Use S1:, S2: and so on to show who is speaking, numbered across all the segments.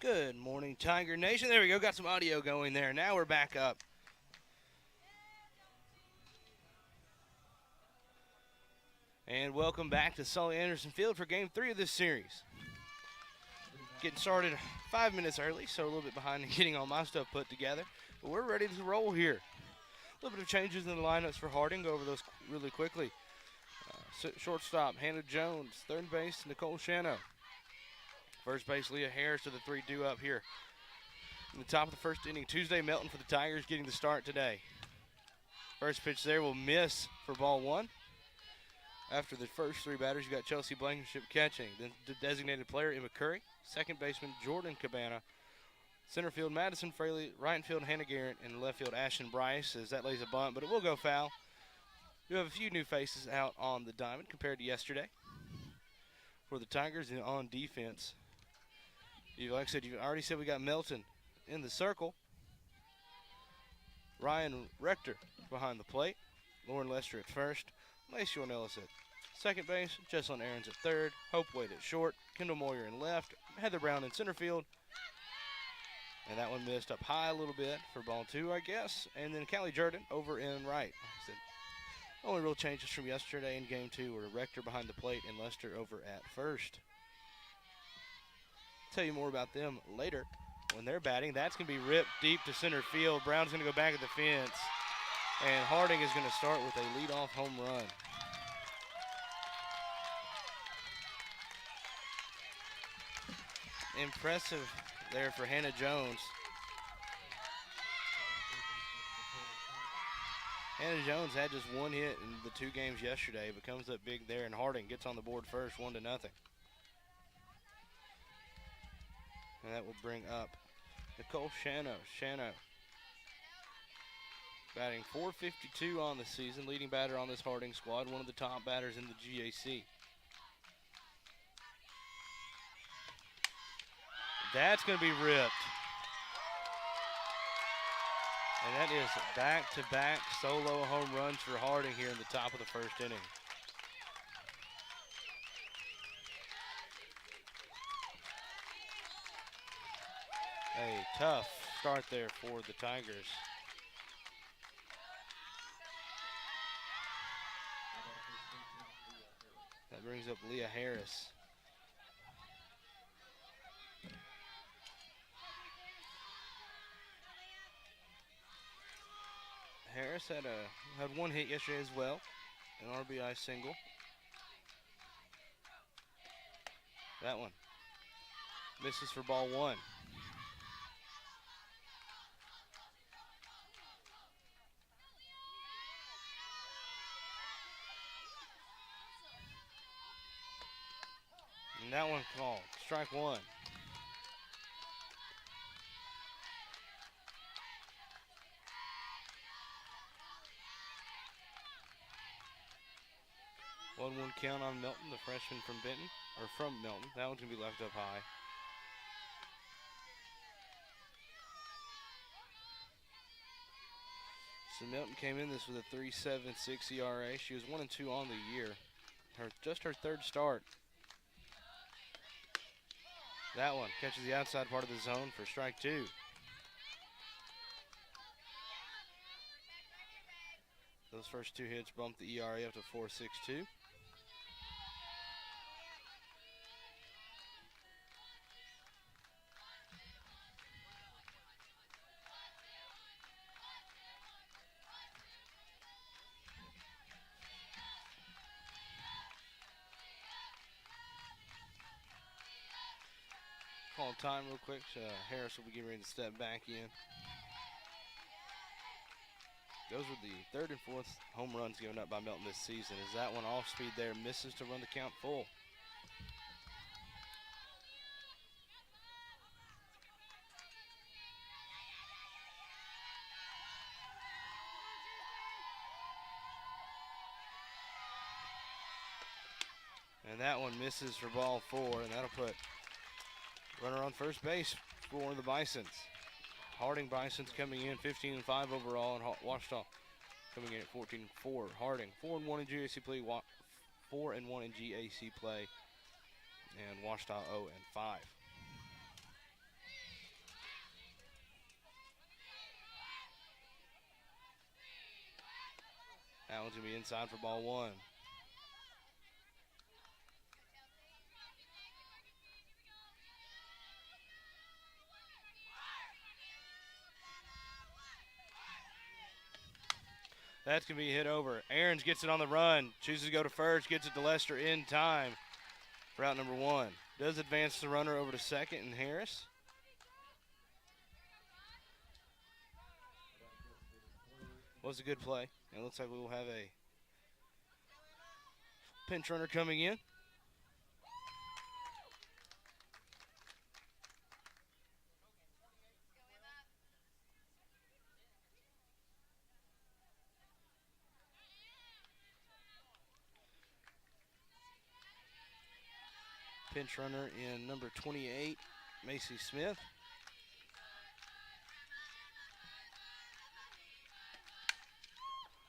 S1: Good morning, Tiger Nation. There we go. Got some audio going there. Now we're back up. And welcome back to Sully Anderson Field for Game 3 of this series. Getting started 5 minutes early, so a little bit behind in getting all my stuff put together. But we're ready to roll here. A little bit of changes in the lineups for Harding. Go over those really quickly. Shortstop, Hannah Jones. Third base, Nicole Shano. First base, Leah Harris to the 3-2 up here. In the top of the first inning, Tuesday Melton for the Tigers getting the start today. First pitch there will miss for ball one. After the first three batters, you got Chelsea Blankenship catching. Then the designated player, Emma Curry. Second baseman, Jordan Cabana. Center field, Madison Fraley. Right field, Hannah Garrett. And left field, Ashton Bryce, as that lays a bunt, but it will go foul. You have a few new faces out on the diamond compared to yesterday. For the Tigers on defense, like I said, you already said we got Melton in the circle. Ryan Rector behind the plate. Lauren Lester at first. Lacey Ornelas at second base. Jesselyn Aarons at third. Hope Wade at short. Kendall Moyer in left. Heather Brown in center field. And that one missed up high a little bit for ball two, I guess. And then Callie Jordan over in right. Only real changes from yesterday in game two were Rector behind the plate and Lester over at first. Tell you more about them later when they're batting. That's going to be ripped deep to center field. Brown's going to go back at the fence. And Harding is going to start with a leadoff home run. Impressive there for Hannah Jones. Hannah Jones had just one hit in the two games yesterday, but comes up big there, and Harding gets on the board first, 1-0. And that will bring up Nicole Shano. Shano batting .452 on the season, leading batter on this Harding squad, one of the top batters in the GAC. That's going to be ripped. And that is back-to-back solo home runs for Harding here in the top of the first inning. A tough start there for the Tigers. That brings up Leah Harris. Harris had one hit yesterday as well, an RBI single. That one misses for ball one. And that one called strike one. One count on Melton, the freshman from Benton, or from Melton. That one's gonna be left up high. So Melton came in this with a 3.76 ERA. She was 1-2 on the year. Just her third start. That one catches the outside part of the zone for strike two. Those first two hits bumped the ERA up to 4.62. Call time real quick. Harris will be getting ready to step back in. Those were the third and fourth home runs given up by Melton this season. As that one off speed there misses to run the count full. And that one misses for ball four, and that'll put runner on first base for the Bisons. Harding Bisons coming in 15-5 overall, and Ouachita coming in at 14-4. Harding 4-1 in GAC play, 4-1 in GAC play, and Ouachita 0-5. That one's going to be inside for ball one. That's going to be hit over. Aarons gets it on the run. Chooses to go to first. Gets it to Lester in time for out number one. Does advance the runner over to second and Harris. Was a good play. It looks like we will have a pinch runner coming in. Pinch runner in number 28, Macy Smith.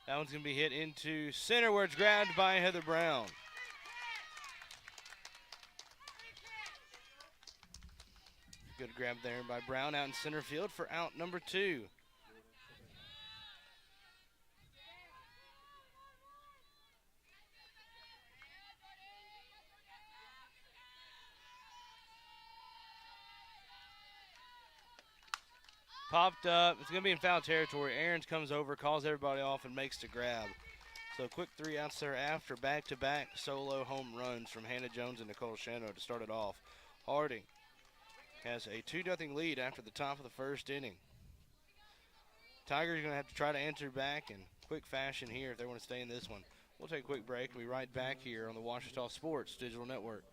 S1: That one's going to be hit into center where it's grabbed by Heather Brown. Good grab there by Brown out in center field for out number two. Popped up. It's going to be in foul territory. Aarons comes over, calls everybody off, and makes the grab. So quick 3 outs there after back-to-back solo home runs from Hannah Jones and Nicole Shano to start it off. Harding has a 2-0 lead after the top of the first inning. Tigers are going to have to try to answer back in quick fashion here if they want to stay in this one. We'll take a quick break and be right back here on the Ouachita Sports Digital Network.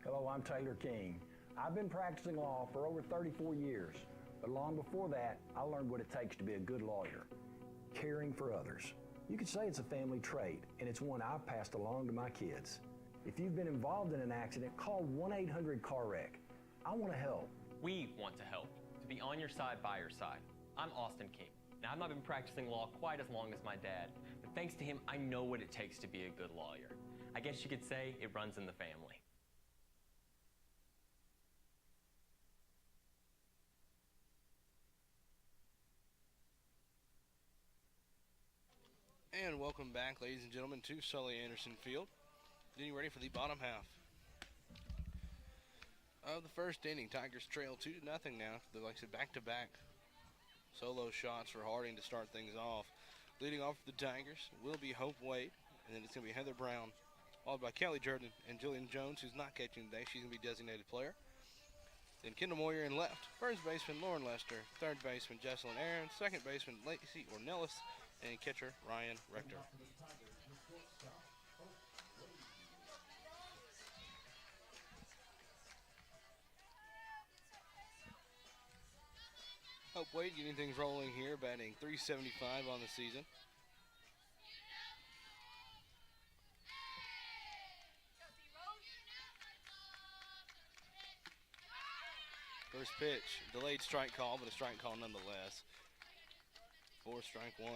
S2: Hello, I'm Taylor King. I've been practicing law for over 34 years. But long before that, I learned what it takes to be a good lawyer, caring for others. You could say it's a family trait, and it's one I've passed along to my kids. If you've been involved in an accident, call 1-800-CAR-WRECK. I want to help.
S3: We want to help, to be on your side, by your side. I'm Austin King. Now, I've not been practicing law quite as long as my dad, but thanks to him, I know what it takes to be a good lawyer. I guess you could say it runs in the family.
S1: And welcome back, ladies and gentlemen, to Sully Anderson Field. Getting ready for the bottom half of the first inning. Tigers trail 2-0 now. They're, like I said, back-to-back solo shots for Harding to start things off. Leading off for the Tigers will be Hope Wade, and then it's going to be Heather Brown, followed by Kelly Jordan and Jillian Jones, who's not catching today. She's going to be designated player. Then Kendall Moyer in left. First baseman Lauren Lester. Third baseman Jesselyn Aarons. Second baseman Lacey Ornelas. And catcher Ryan Rector. Hope Wade getting things rolling here, batting .375 on the season. First pitch, delayed strike call, but a strike call nonetheless. 4 strike 1.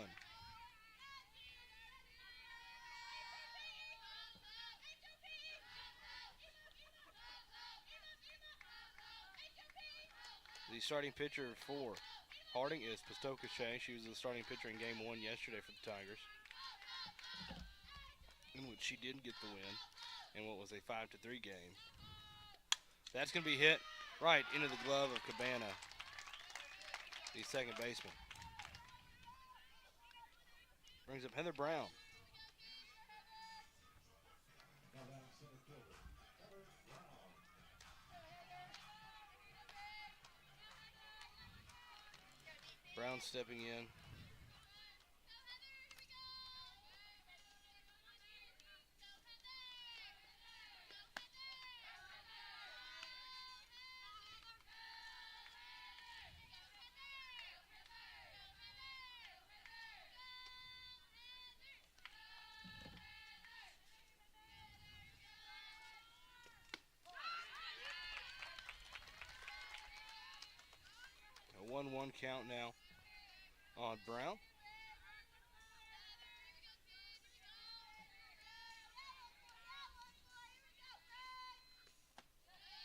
S1: The starting pitcher for Harding is Pistoka Shea. She was the starting pitcher in game 1 yesterday for the Tigers, in which she did get the win in what was a 5-3 game. That's going to be hit right into the glove of Cabana, the second baseman. Brings up Heather Brown. Brown stepping in. A 1-1 count now on Brown.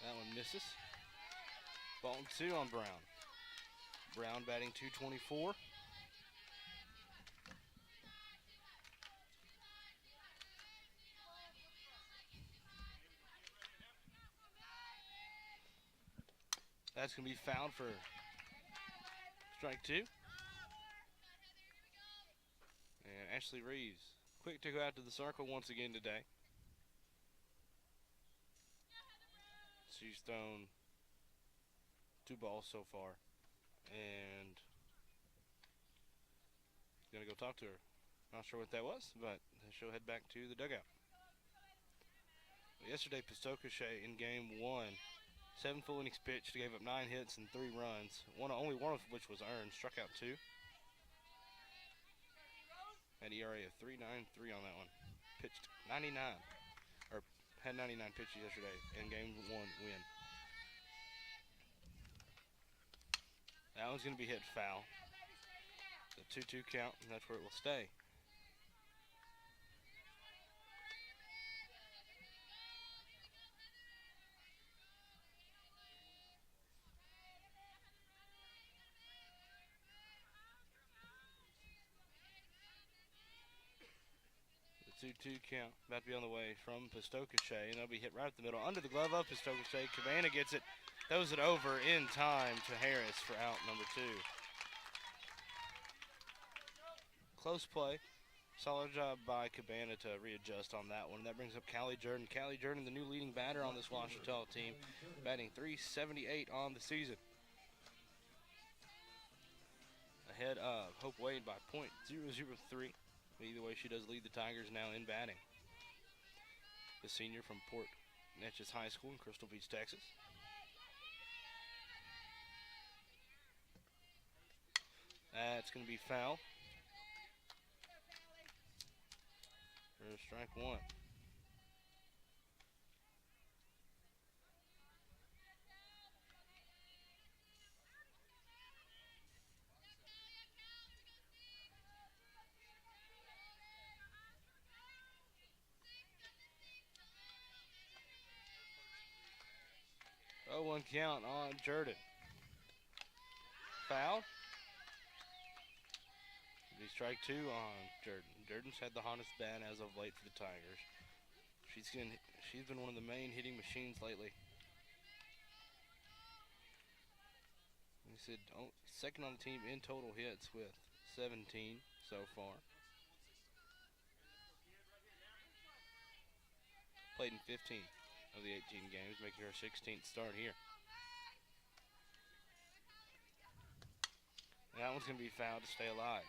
S1: That one misses. Ball 2 on Brown. Brown batting .224. That's going to be fouled for strike 2. And Ashley Reeves, quick to go out to the circle once again today. She's thrown 2 balls so far. And going to go talk to her. Not sure what that was, but she'll head back to the dugout. Yesterday, Pistocachet in game 1, 7 full innings pitched, gave up 9 hits and 3 runs. Only one of which was earned, struck out 2. Had ERA of 3.93 on that one. Pitched 99, or had 99 pitches yesterday in game 1 win. That one's going to be hit foul. The 2-2 count, and that's where it will stay. The 2-2 count about to be on the way from Pistocachet, and they'll be hit right up the middle. Under the glove of Pistocachet, Cabana gets it, throws it over in time to Harris for out number 2. Close play. Solid job by Cabana to readjust on that one. That brings up Callie Jordan. Callie Jordan, the new leading batter on this Ouachita team, batting .378 on the season. Ahead of Hope Wade by .003. Either way, she does lead the Tigers now in batting. The senior from Port Neches High School in Crystal Beach, Texas. That's going to be foul. For strike 1. Oh, 1 count on Jordan. Foul. Be strike 2 on Jordan. Jordan's had the hottest bat as of late for the Tigers. She's been one of the main hitting machines lately. He said second on the team in total hits with 17 so far. Played in 15 of the 18 games, making her 16th start here. And that one's going to be fouled to stay alive.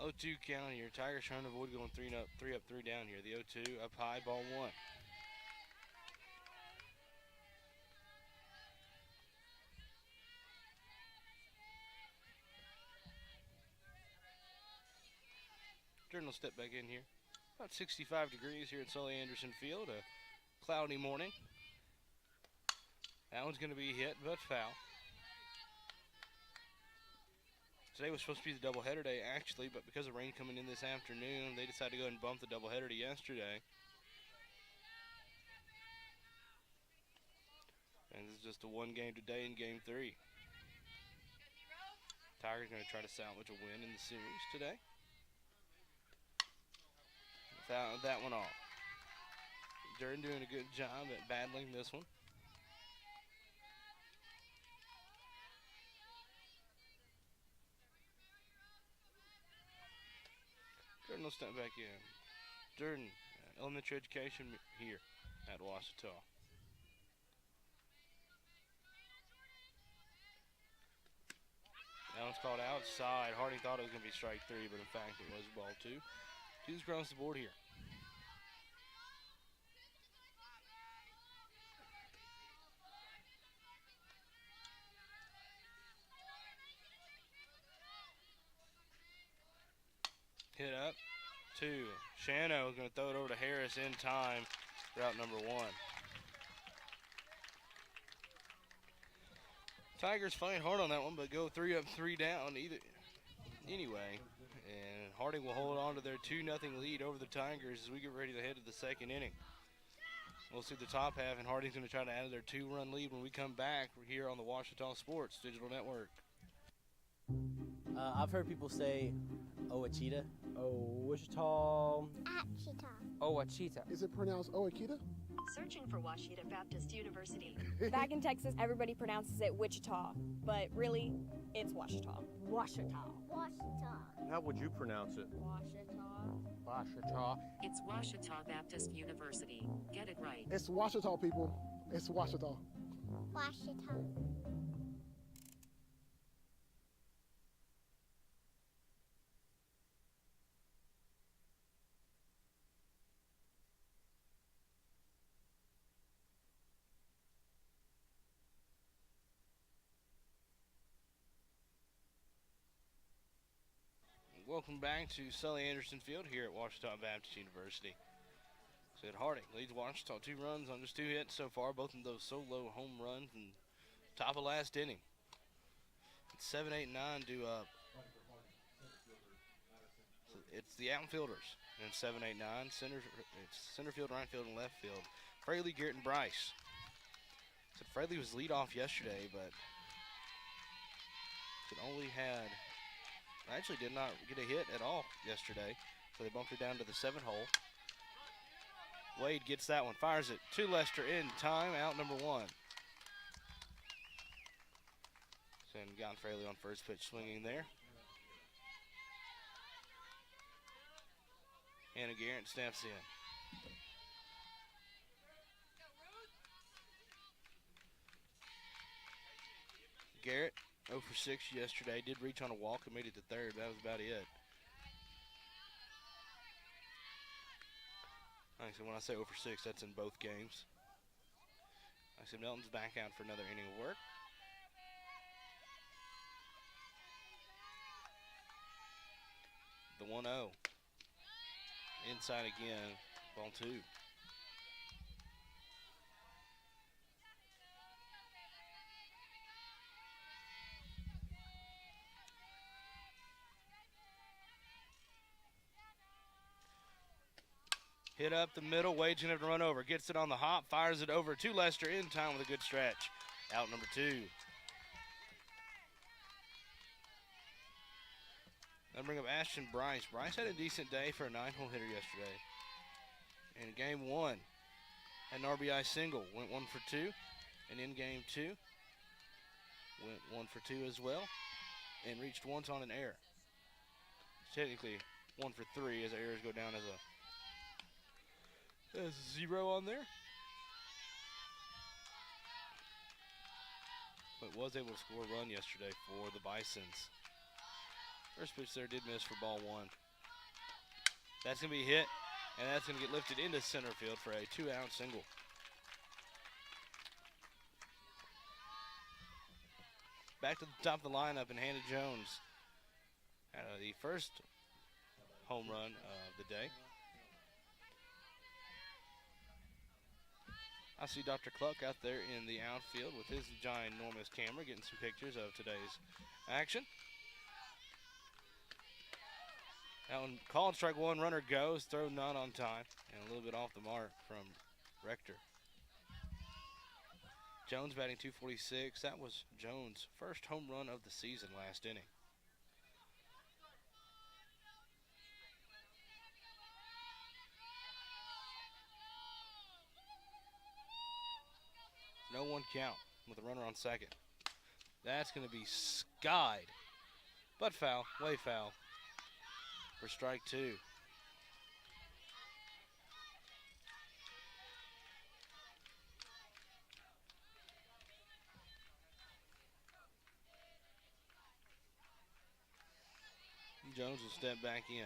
S1: Oh, 2 count here. Tigers trying to avoid going 3 up, 3 down here. The 0-2 up high, ball 1. Jordan will step back in here. About 65 degrees here at Sully Anderson Field. A cloudy morning. That one's going to be hit, but foul. Today was supposed to be the doubleheader day, actually, but because of rain coming in this afternoon, they decided to go ahead and bump the doubleheader to yesterday. And this is just a 1 game today in game 3. Tigers going to try to salvage a win in the series today. Without that one off. Jordan doing a good job at battling this one. Jordan will step back in. Jordan, elementary education here at Ouachita. That one's called outside. Harding thought it was going to be strike 3, but in fact it was ball 2. She's across the board here. Hit up. 2. Shano is going to throw it over to Harris in time. Route number 1. Tigers fight hard on that one, but go 3 up, 3 down. Anyway, And Harding will hold on to their 2-0 lead over the Tigers as we get ready to head to the second inning. We'll see the top half, and Harding's going to try to add their 2-run lead when we come back. We're here on the Ouachita Sports Digital Network.
S4: I've heard people say Ouachita.
S5: Ouachita.
S6: Ouachita.
S7: Is it pronounced Ouachita?
S8: Searching for Ouachita Baptist University.
S9: Back in Texas, everybody pronounces it Wichita, but really, it's Ouachita.
S8: Ouachita.
S10: How would you pronounce it?
S6: Ouachita.
S8: It's Ouachita Baptist University. Get it right.
S7: It's Ouachita, people. It's Ouachita.
S1: Welcome back to Sully Anderson Field here at Ouachita Baptist University. Said Harding leads Ouachita 2 runs on just 2 hits so far, both of those solo home runs and top of last inning. It's 7-8-9 due up. So it's the outfielders in 7-8-9. It's center field, right field, and left field. Fraley, Garrett, and Bryce. Said Fraley was lead off yesterday, but it only had. Actually did not get a hit at all yesterday, so they bumped her down to the 7th hole. Wade gets that one, fires it to Lester in time, out number 1. So got Fraley on first pitch swinging there. Hannah Garrett snaps in. Garrett 0 for 6 yesterday. Did reach on a walk and made it to third. That was about it. Like I said, when I say 0 for 6, that's in both games. Like I said, Melton's back out for another inning of work. The 1-0. Inside again. Ball 2. Hit up the middle, Wade's gonna have to run over. Gets it on the hop, fires it over to Lester in time with a good stretch. Out number 2. Now bring up Ashton Bryce. Bryce had a decent day for a 9-hole hitter yesterday. In game 1, had an RBI single, went 1 for 2. And in game 2, went 1 for 2 as well, and reached once on an error. Technically 1 for 3 as errors go down as a 0 on there. But was able to score a run yesterday for the Bisons. First pitch there did miss for ball 1. That's going to be hit, and that's going to get lifted into center field for a 2-out single. Back to the top of the lineup, and Hannah Jones had the first home run of the day. I see Dr. Cluck out there in the outfield with his ginormous camera getting some pictures of today's action. That one called strike 1, runner goes, throw not on time, and a little bit off the mark from Rector. Jones batting .246. That was Jones' first home run of the season last inning. No 1 count with a runner on second. That's going to be skied, but foul, way foul for strike 2. Jones will step back in.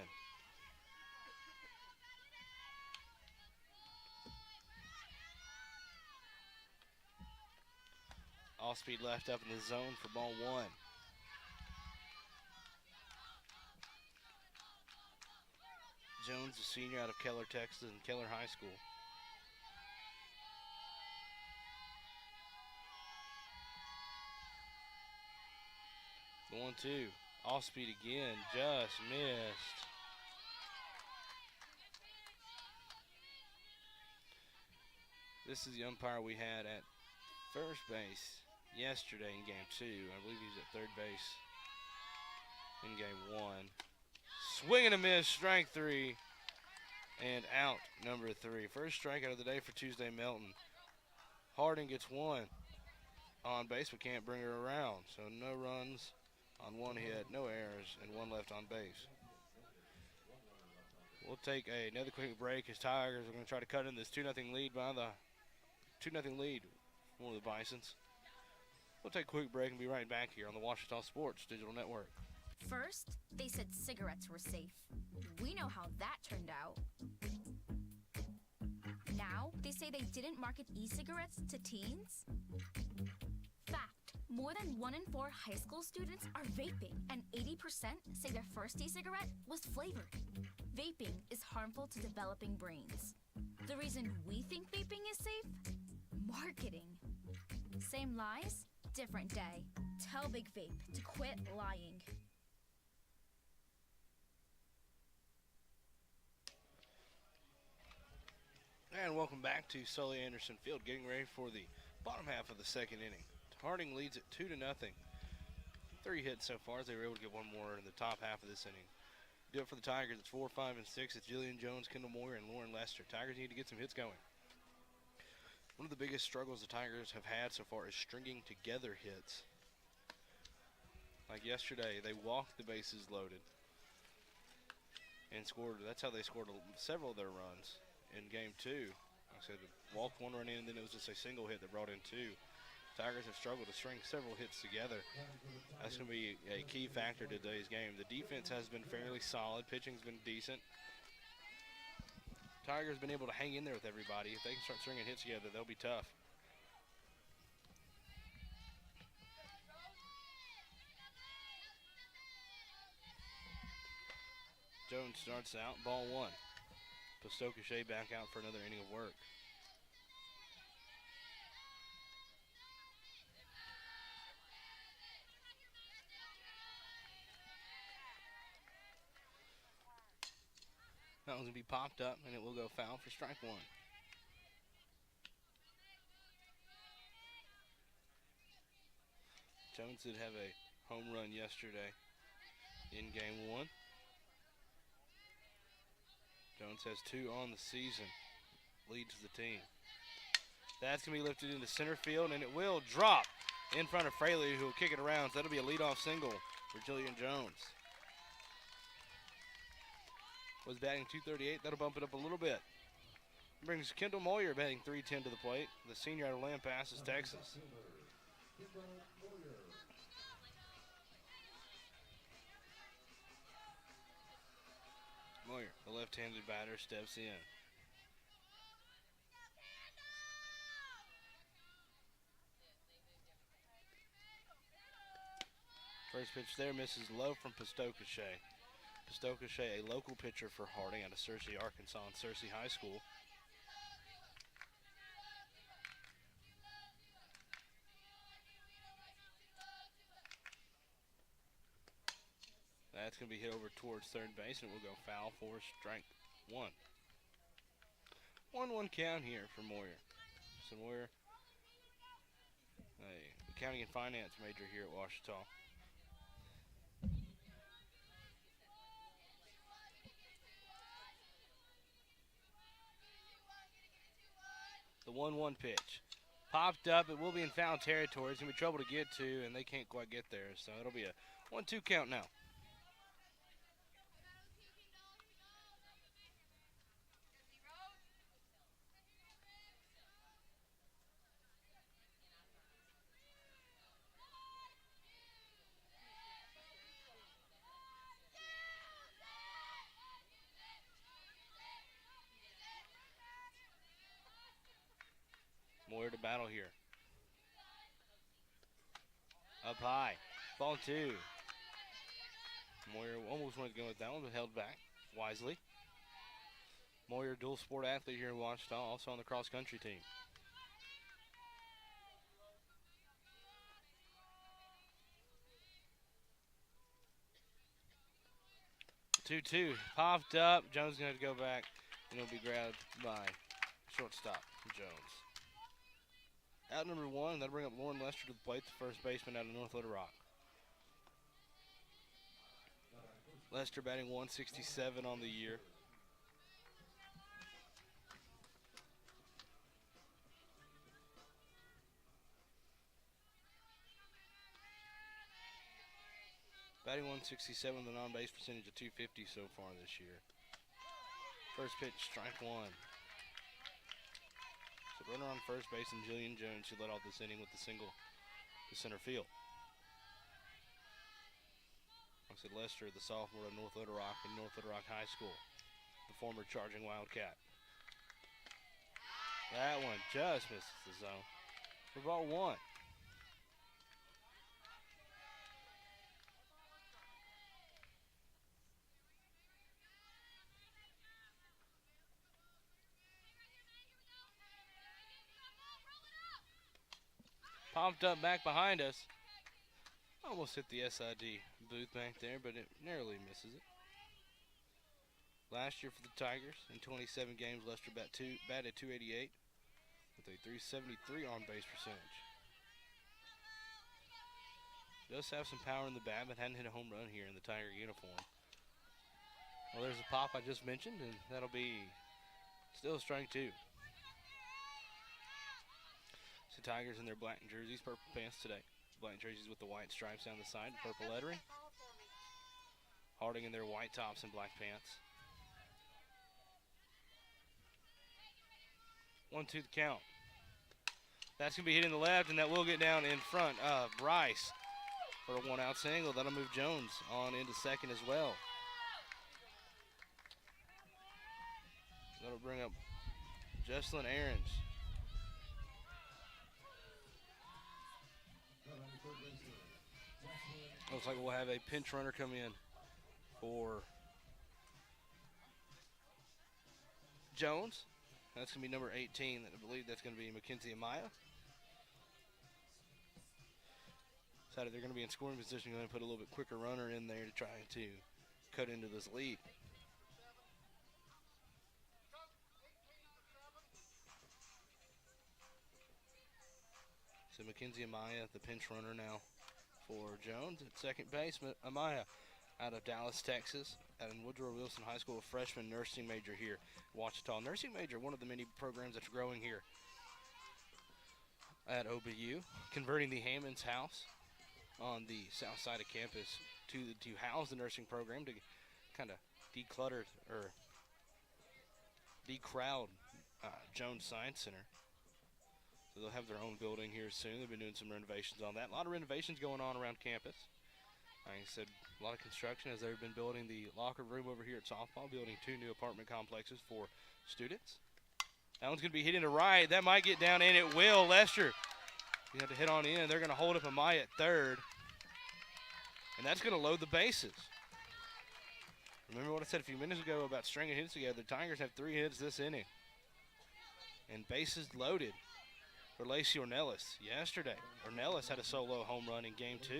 S1: Off speed left up in the zone for ball 1. Jones, a senior out of Keller, Texas, and Keller High School. The 1-2 Off speed again, just missed. This is the umpire we had at first base yesterday in game 2. I believe he's at third base in game 1. Swing and a miss, strike 3, and out number 3. First strikeout of the day for Tuesday Melton. Harding gets 1 on base, but can't bring her around. So no runs on 1 hit, no errors, and 1 left on base. We'll take another quick break as Tigers are going to try to cut in this 2-0 lead by the 2-0 lead for the Bisons. We'll take a quick break and be right back here on the Ouachita Sports Digital Network.
S11: First, they said cigarettes were safe. We know how that turned out. Now, they say they didn't market e-cigarettes to teens. Fact, more than 1 in 4 high school students are vaping, and 80% say their first e-cigarette was flavored. Vaping is harmful to developing brains. The reason we think vaping is safe? Marketing. Same lies, different day. Tell Big Vape to quit lying.
S1: And welcome back to Sully Anderson Field, getting ready for the bottom half of the second inning. Harding leads it 2-0. 3 hits so far as they were able to get 1 more in the top half of this inning. Do it for the Tigers. It's 4, 5, and 6. It's Jillian Jones, Kendall Moyer, and Lauren Lester. Tigers need to get some hits going. One of the biggest struggles the Tigers have had so far is stringing together hits. Like yesterday, they walked the bases loaded and scored. That's how they scored several of their runs in game 2. Like I said, walked 1 run in, and then it was just a single hit that brought in 2. Tigers have struggled to string several hits together. That's going to be a key factor to today's game. The defense has been fairly solid. Pitching's been decent. Tigers been able to hang in there with everybody. If they can start stringing hits together, they'll be tough. Jones starts out, ball 1. Pistocachet back out for another inning of work. That one's going to be popped up, and it will go foul for strike 1. Jones did have a home run yesterday in game 1. Jones has 2 on the season, leads the team. That's going to be lifted into center field, and it will drop in front of Fraley, who will kick it around. So that'll be a leadoff single for Jillian Jones. Was batting .238. That'll bump it up a little bit. Brings Kendall Moyer batting .310 to the plate. The senior out of Lampasas, Texas. Moyer, the left-handed batter, steps in. First pitch there misses low from Pistocachet. Pistocachet, a local pitcher for Harding out of Searcy, Arkansas, and Searcy High School. That's going to be hit over towards third base, and it will go foul for strike 1. 1-1 count here for Moyer. So Moyer, a accounting and finance major here at Ouachita. The 1-1 pitch. Popped up. It will be in foul territory. It's going to be trouble to get to, and they can't quite get there. So it'll be a 1-2 count now. Moyer to battle here. Up high. Ball 2. Moyer almost wanted to go with that one, but held back wisely. Moyer, dual sport athlete here in Ouachita, also on the cross-country team. 2-2. Popped up. Jones going to go back, and it'll be grabbed by shortstop Jones. Out number 1, that'll bring up Lauren Lester to the plate, the first baseman out of North Little Rock. Lester batting 167 on the year. Batting 167 with a non-base percentage of .250 so far this year. First pitch, strike 1. So runner on first base and Jillian Jones, who led off this inning with the single to center field. Like I said, Lester, the sophomore of North Little Rock and North Little Rock High School, the former charging Wildcat. That one just misses the zone for ball 1. Popped up back behind us. Almost hit the SID booth back there, but it narrowly misses it. Last year for the Tigers, in 27 games, Lester batted .288 with a .373 on-base percentage. Does have some power in the bat, but hadn't hit a home run here in the Tiger uniform. Well, there's a pop I just mentioned, and that'll be still strike 2. So Tigers in their black jerseys, purple pants today. Black jerseys with the white stripes down the side, purple lettering. Harding in their white tops and black pants. 1-2 the count. That's going to be hitting the left, and that will get down in front of Rice for a 1-out single. That'll move Jones on into second as well. That'll bring up Jesselyn Ahrens. Looks like we'll have a pinch runner come in for Jones. That's going to be number 18. I believe that's going to be Mackenzie Amaya. Decided they're going to be in scoring position. Going to put a little bit quicker runner in there to try to cut into this lead. So Mackenzie Amaya, the pinch runner now for Jones. At second base, Amaya out of Dallas, Texas, at Woodrow Wilson High School, a freshman nursing major here in Ouachita. Nursing major, one of the many programs that's growing here at OBU, converting the Hammons house on the south side of campus to house the nursing program to kind of declutter or decrowd Jones Science Center. So they'll have their own building here soon. They've been doing some renovations on that. A lot of renovations going on around campus. Like I said, a lot of construction as they've been building the locker room over here at softball, building 2 new apartment complexes for students. That one's going to be hitting to right. That might get down, and it will. Lester, you have to hit on in. They're going to hold up Amaya at third. And that's going to load the bases. Remember what I said a few minutes ago about stringing hits together. The Tigers have 3 hits this inning. And bases loaded for Lacey Ornelas yesterday. Ornelas had a solo home run in game 2.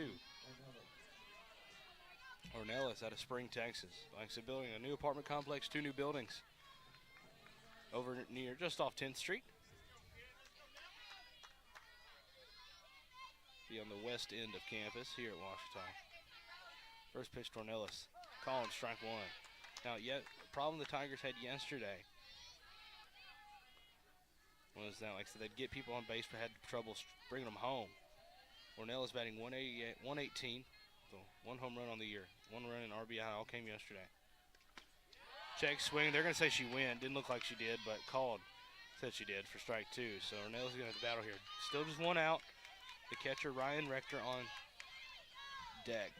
S1: Ornelas out of Spring, Texas. Like I said, building a new apartment complex, 2 new buildings over near just off 10th Street. Be on the west end of campus here at Ouachita. First pitch to Ornelas. Calling strike 1. Now, the problem the Tigers had yesterday was that, like I said, they'd get people on base but had trouble bringing them home. Ornelas batting 118, so 1 home run on the year. 1 run and RBI all came yesterday. Check swing. They're going to say she win. Didn't look like she did, but called. Said she did for strike 2. So Ornelas is going to have to battle here. Still just 1 out. The catcher, Ryan Rector, on deck.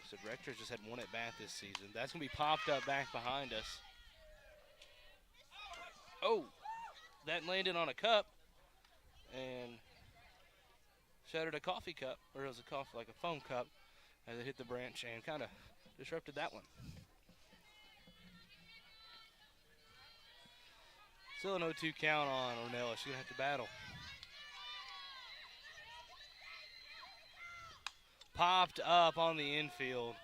S1: So Rector's just had 1 at bat this season. That's going to be popped up back behind us. Oh, that landed on a cup and shattered a coffee cup, or it was like a foam cup, as it hit the branch and kind of disrupted that one. Still an 0-2 count on Ornelas. She's going to have to battle. popped up on the infield.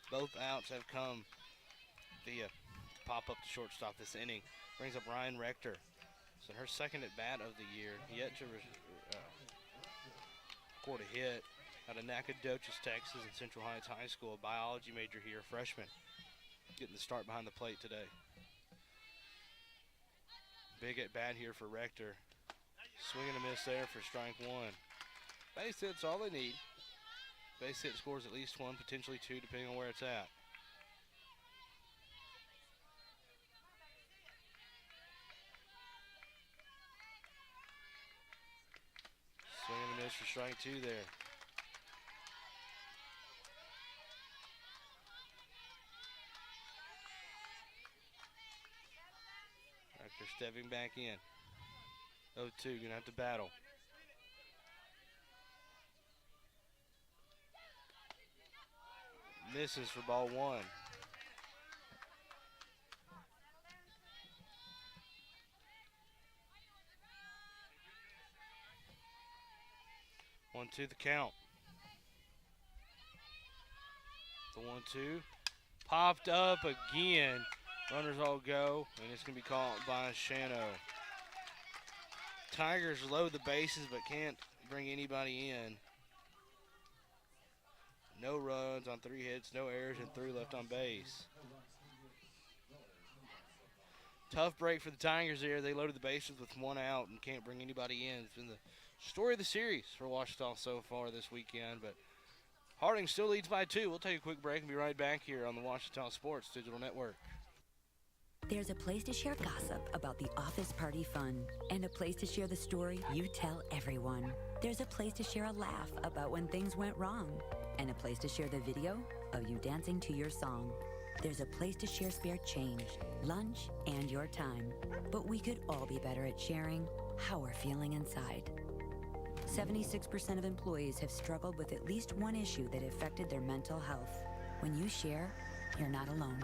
S1: Both outs have come via pop up to shortstop this inning. Brings up Ryan Rector. So her second at bat of the year. Yet to record a hit out of Nacogdoches, Texas, in Central Heights High School. A biology major here, freshman. Getting the start behind the plate today. Big at bat here for Rector. Swing and a miss there for strike one. Base hit's all they need. Base hit scores at least one, potentially two, depending on where it's at. Swing and a miss for strike two there. Rector stepping back in. 0-2, gonna have to battle. Misses for ball one. One, two, the count. The 1-2. Popped up again. Runners all go, and it's going to be caught by Shano. Tigers load the bases but can't bring anybody in. No runs on 3 hits, no errors, and 3 left on base. Tough break for the Tigers there. They loaded the bases with 1 out and can't bring anybody in. It's been the story of the series for Ouachita so far this weekend, but Harding still leads by 2. We'll take a quick break and be right back here on the Ouachita Sports Digital Network.
S12: There's a place to share gossip about the office party fun, and a place to share the story you tell everyone. There's a place to share a laugh about when things went wrong, and a place to share the video of you dancing to your song. There's a place to share spare change, lunch, and your time. But we could all be better at sharing how we're feeling inside. 76% of employees have struggled with at least one issue that affected their mental health. When you share, you're not alone.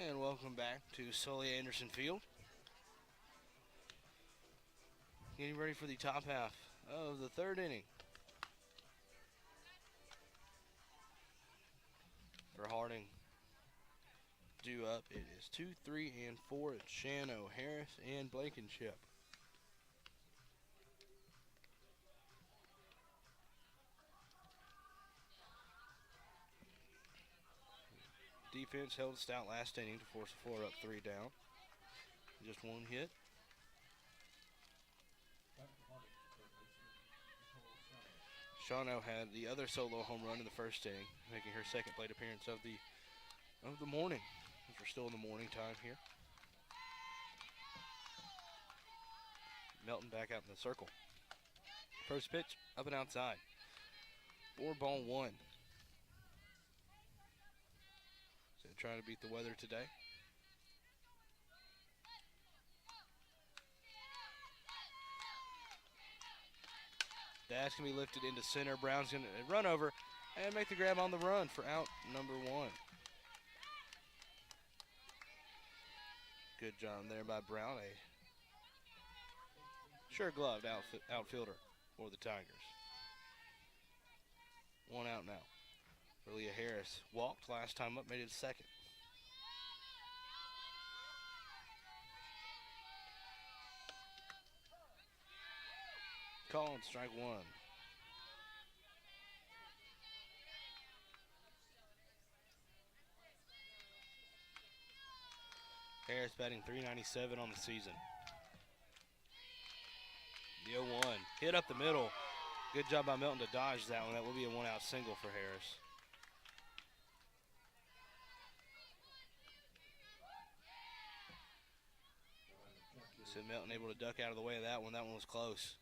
S1: And welcome back to Sully Anderson Field. Getting ready for the top half of the 3rd inning. For Harding, due up, it is 2, 3, and 4. It's Shano, Harris, and Blankenship. Defense held stout last inning to force a 4 up, 3 down. Just 1 hit. Shano had the other solo home run in the 1st inning, making her 2nd plate appearance of the morning, as we're still in the morning time here. Melton back out in the circle. First pitch, up and outside. 4-1. So trying to beat the weather today. That's going to be lifted into center. Brown's going to run over and make the grab on the run for out number 1. Good job there by Brown, a sure-gloved outfielder for the Tigers. 1 out now for Leah Harris. Walked last time up, made it 2nd. Call and strike 1. Harris batting .397 on the season. The 0-1. Hit up the middle. Good job by Melton to dodge that one. That will be a 1-out single for Harris. So Melton able to duck out of the way of that one. That one was close.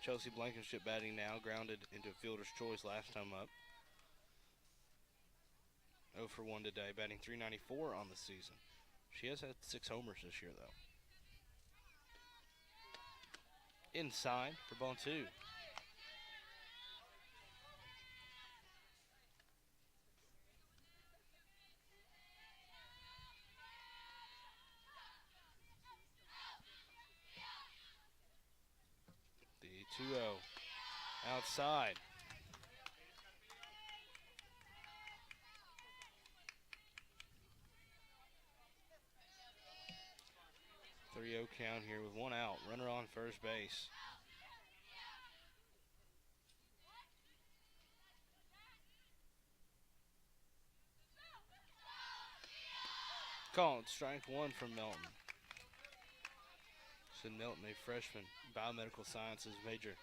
S1: Chelsea Blankenship batting now, grounded into fielder's choice last time up. 0 for 1 today, batting .394 on the season. She has had 6 homers this year, though. Inside for ball 2. The 2-0 outside. Count here with 1 out. Runner on first base. Called strike 1 from Melton. So Melton, a freshman biomedical sciences major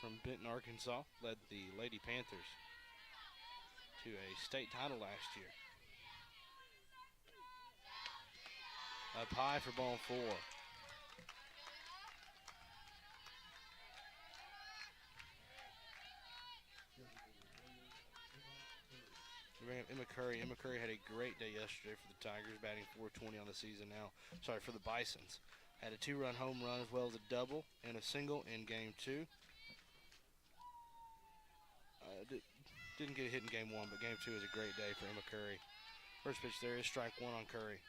S1: from Benton, Arkansas, led the Lady Panthers to a state title last year. Up high for ball 4. We bring up Emma Curry. Emma Curry had a great day yesterday for the Tigers, batting .420 on the season now. Sorry, for the Bisons. Had a 2-run home run as well as a double and a single in game 2. Didn't get a hit in game 1, but game 2 is a great day for Emma Curry. First pitch there is strike 1 on Curry.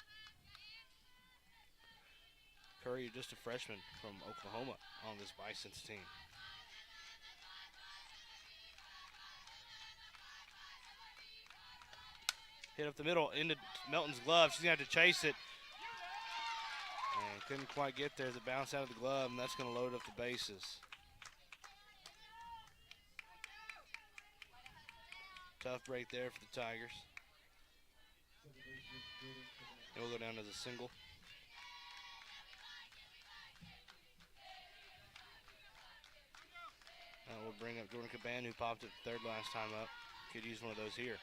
S1: Curry, just a freshman from Oklahoma on this Bisons team. Hit up the middle into Melton's glove. She's going to have to chase it. And couldn't quite get there as it bounced out of the glove, and that's going to load up the bases. Tough break there for the Tigers. It will go down as a single. We'll bring up Jordan Caban, who popped it third last time up. Could use one of those here.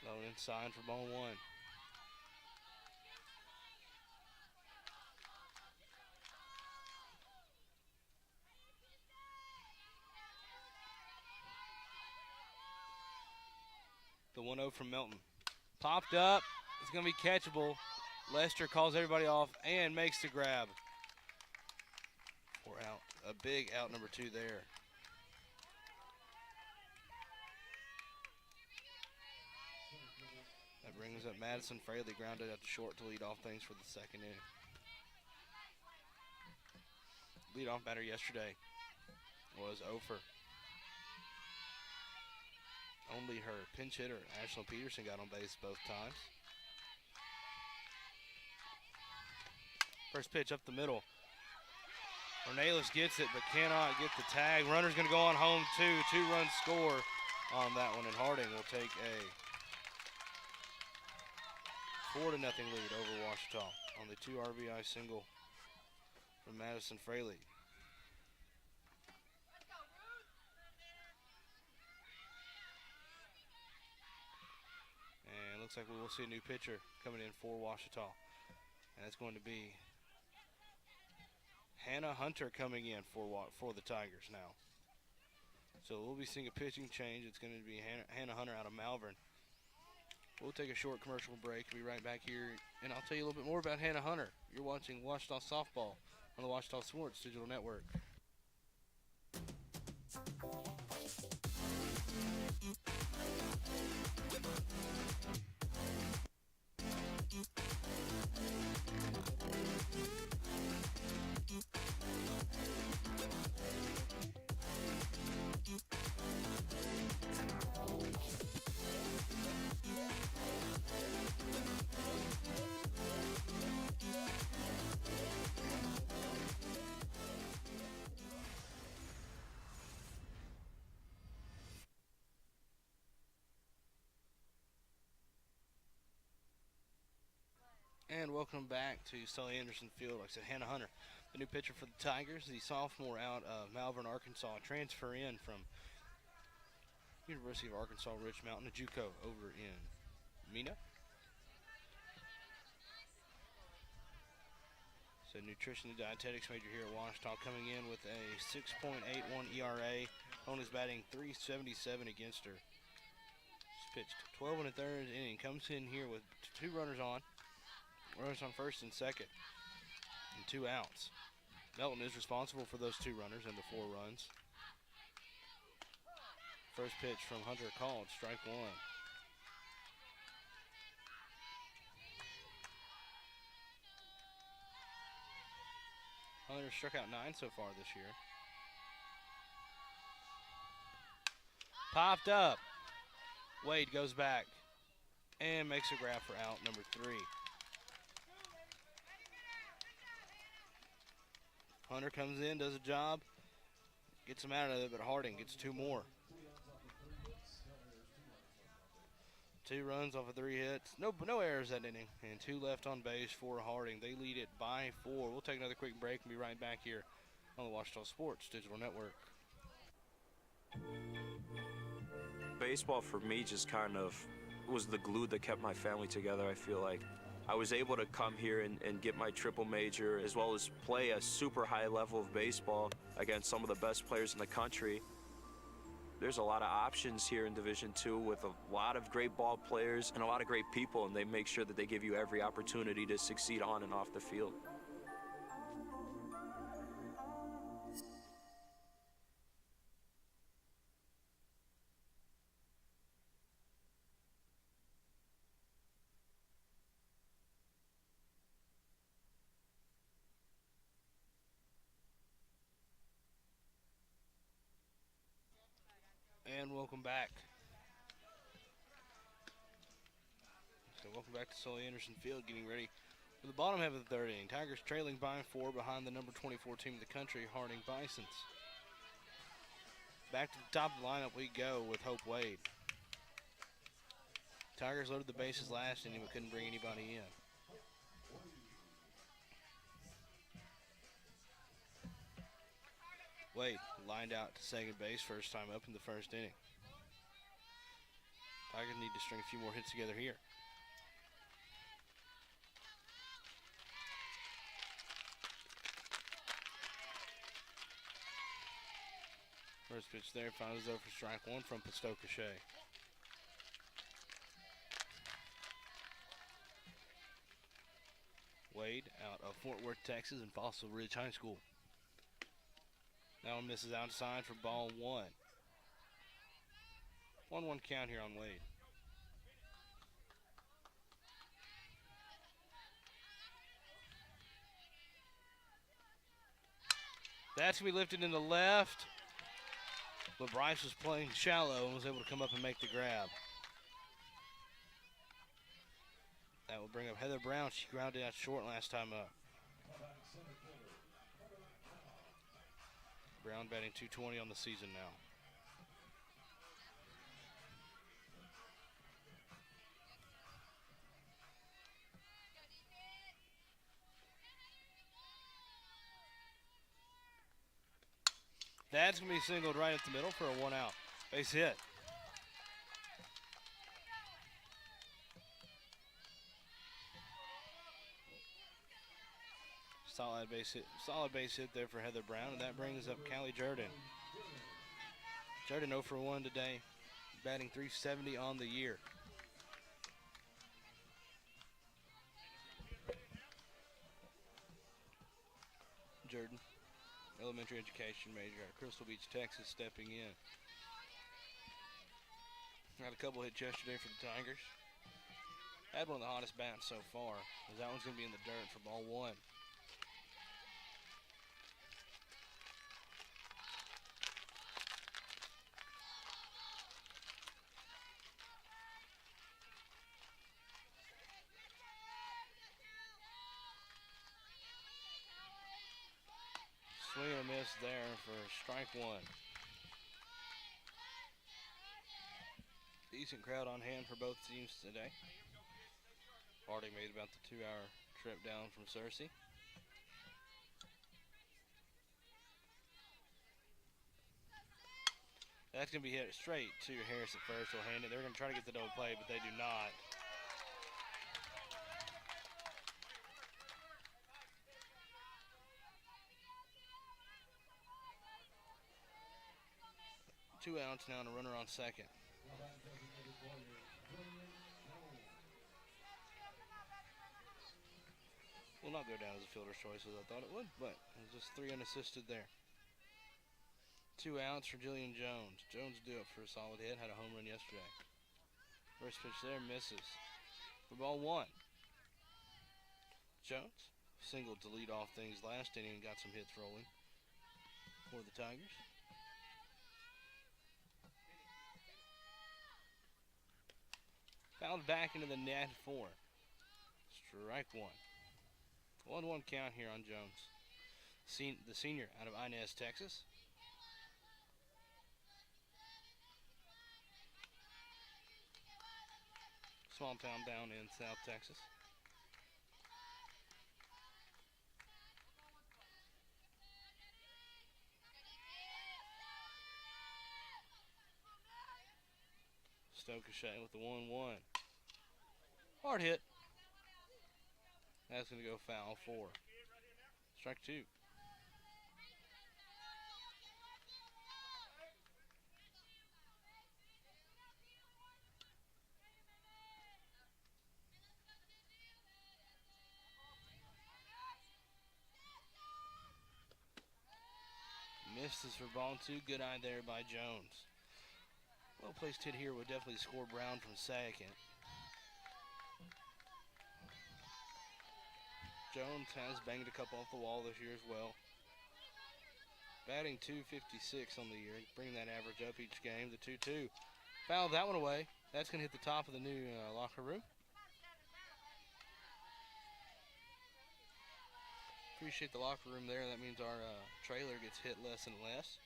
S1: Low inside for ball 1. The 1-0 from Melton. Popped up. It's going to be catchable. Lester calls everybody off and makes the grab. 4 out. A big out number 2 there. That brings up Madison Fraley, grounded out to short to lead off things for the second inning. Leadoff batter yesterday was Ofer. Only her pinch hitter, Ashlyn Peterson, got on base both times. First pitch up the middle. Ornelas gets it, but cannot get the tag. Runner's going to go on home, 2-run score on that one, and Harding will take a 4-0 lead over Ouachita on the 2 RBI single from Madison Fraley. And looks like we will see a new pitcher coming in for Ouachita. And that's going to be Hannah Hunter coming in for the Tigers now. So we'll be seeing a pitching change. It's going to be Hannah Hunter out of Malvern. We'll take a short commercial break. We'll be right back here, and I'll tell you a little bit more about Hannah Hunter. You're watching Ouachita Softball on the Ouachita Sports Digital Network. And welcome back to Sully Anderson Field. Like I said, Hannah Hunter, the new pitcher for the Tigers, the sophomore out of Malvern, Arkansas, transfer in from University of Arkansas Rich Mountain, a JUCO over in Mina. So nutrition and dietetics major here at Ouachita, coming in with a 6.81 ERA. Opponent's batting .377 against her. She's pitched 12 and a third inning. Comes in here with 2 runners on. Runners on first and second. And 2 outs. Melton is responsible for those 2 runners and the 4 runs. First pitch from Hunter called, strike 1. Hunter struck out 9 so far this year. Popped up. Wade goes back and makes a grab for out number 3. Hunter comes in, does a job, gets him out of it, but Harding gets 2 more. 2 runs off of 3 hits. No errors that inning. And 2 left on base for Harding. They lead it by 4. We'll take another quick break and be right back here on the Ouachita Sports Digital Network.
S13: Baseball for me just kind of was the glue that kept my family together. I feel like I was able to come here and get my triple major, as well as play a super high level of baseball against some of the best players in the country. There's a lot of options here in Division II with a lot of great ball players and a lot of great people, and they make sure that they give you every opportunity to succeed on and off the field.
S1: And welcome back. So welcome back to Sully Anderson Field, getting ready for the bottom half of the 3rd inning. Tigers trailing by 4 behind the number 24 team in the country, Harding Bisons. Back to the top of the lineup we go with Hope Wade. Tigers loaded the bases last inning but couldn't bring anybody in. Wade lined out to second base first time up in the 1st inning. Tigers need to string a few more hits together here. First pitch there, finds over for strike 1 from Pistoka-Shea. Wade out of Fort Worth, Texas, and Fossil Ridge High School. That one misses outside for ball 1. 1-1 count here on Wade. That's going to be lifted in the left. But Bryce was playing shallow and was able to come up and make the grab. That will bring up Heather Brown. She grounded out short last time up. Brown batting .220 on the season now. That's going to be singled right up the middle for a 1-out base hit. Solid base hit there for Heather Brown, and that brings up Callie Jordan. Jordan 0 for 1 today, batting .370 on the year. Jordan, elementary education major at Crystal Beach, Texas, stepping in. Had a couple hits yesterday for the Tigers. Had one of the hottest bats so far, as that one's going to be in the dirt for ball 1. Swing and a miss there for strike 1. Decent crowd on hand for both teams today. Harding made about the 2-hour trip down from Searcy. That's going to be hit straight to Harris at first. He'll hand it. They're going to try to get the double play, but they do not. 2 outs now and a runner on second. Will not go down as a fielder's choice as I thought it would, but it's just 3 unassisted there. 2 outs for Jillian Jones. Jones due up for a solid hit, had a home run yesterday. First pitch there, misses. For ball 1. Jones singled to lead off things last inning and got some hits rolling for the Tigers. Fouled back into the net 4. Strike 1. 1-1 count here on Jones. The senior out of Inez, Texas. Small town down in South Texas. Stokeshay with the 1-1. Hard hit. That's going to go foul 4. Strike 2. Misses for ball 2. Good eye there by Jones. Well placed hit here would definitely score Brown from second. Jones has banged a couple off the wall this year as well. Batting .256 on the year, bringing that average up each game. The 2-2. Fouled that one away. That's going to hit the top of the new locker room. Appreciate the locker room there. That means our trailer gets hit less and less.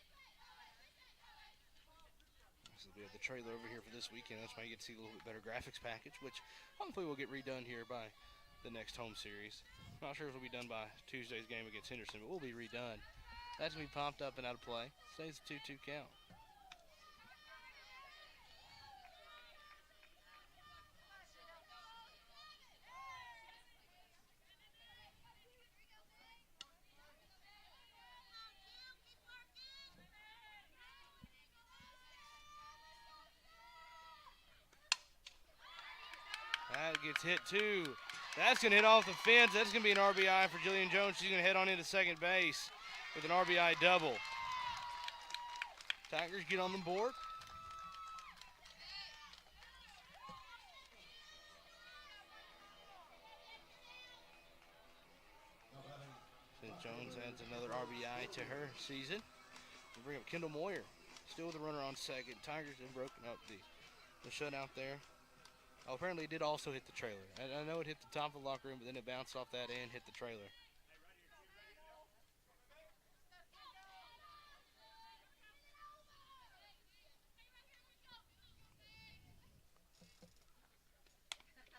S1: So we have the trailer over here for this weekend. That's why you get to see a little bit better graphics package, which hopefully will get redone here by the next home series. Not sure if it'll be done by Tuesday's game against Henderson, but we'll be redone. That's going to be popped up and out of play. Stays a 2-2 count. That gets hit too. That's going to hit off the fence. That's going to be an RBI for Jillian Jones. She's going to head on into second base with an RBI double. Tigers get on the board. St. Jones adds another RBI to her season. We bring up Kendall Moyer, still with a runner on second. Tigers have broken up the shutout there. Oh, apparently it did also hit the trailer. I know it hit the top of the locker room, but then it bounced off that and hit the trailer.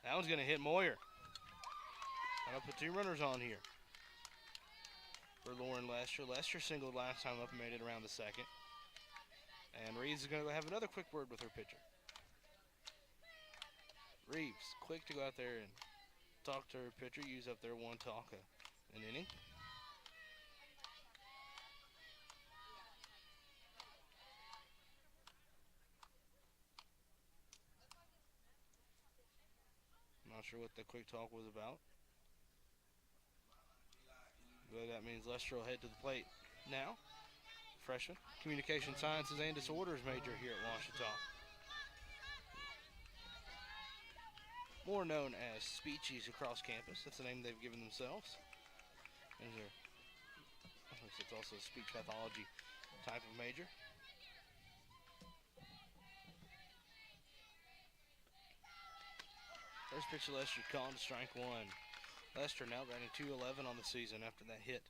S1: That one's going to hit Moyer. I'll put 2 runners on here for Lauren Lester. Lester singled last time up and made it around the second. And Reeves is going to have another quick word with her pitcher. Reeves, quick to go out there and talk to her pitcher, use up their one talk an inning. Not sure what the quick talk was about. But that means Lester will head to the plate now. Freshman, Communication Sciences and Disorders major here at Ouachita. More known as Speechies across campus. That's the name they've given themselves. And it's also a speech pathology type of major. First pitch to Lester called, strike 1. Lester now batting .211 on the season after that hit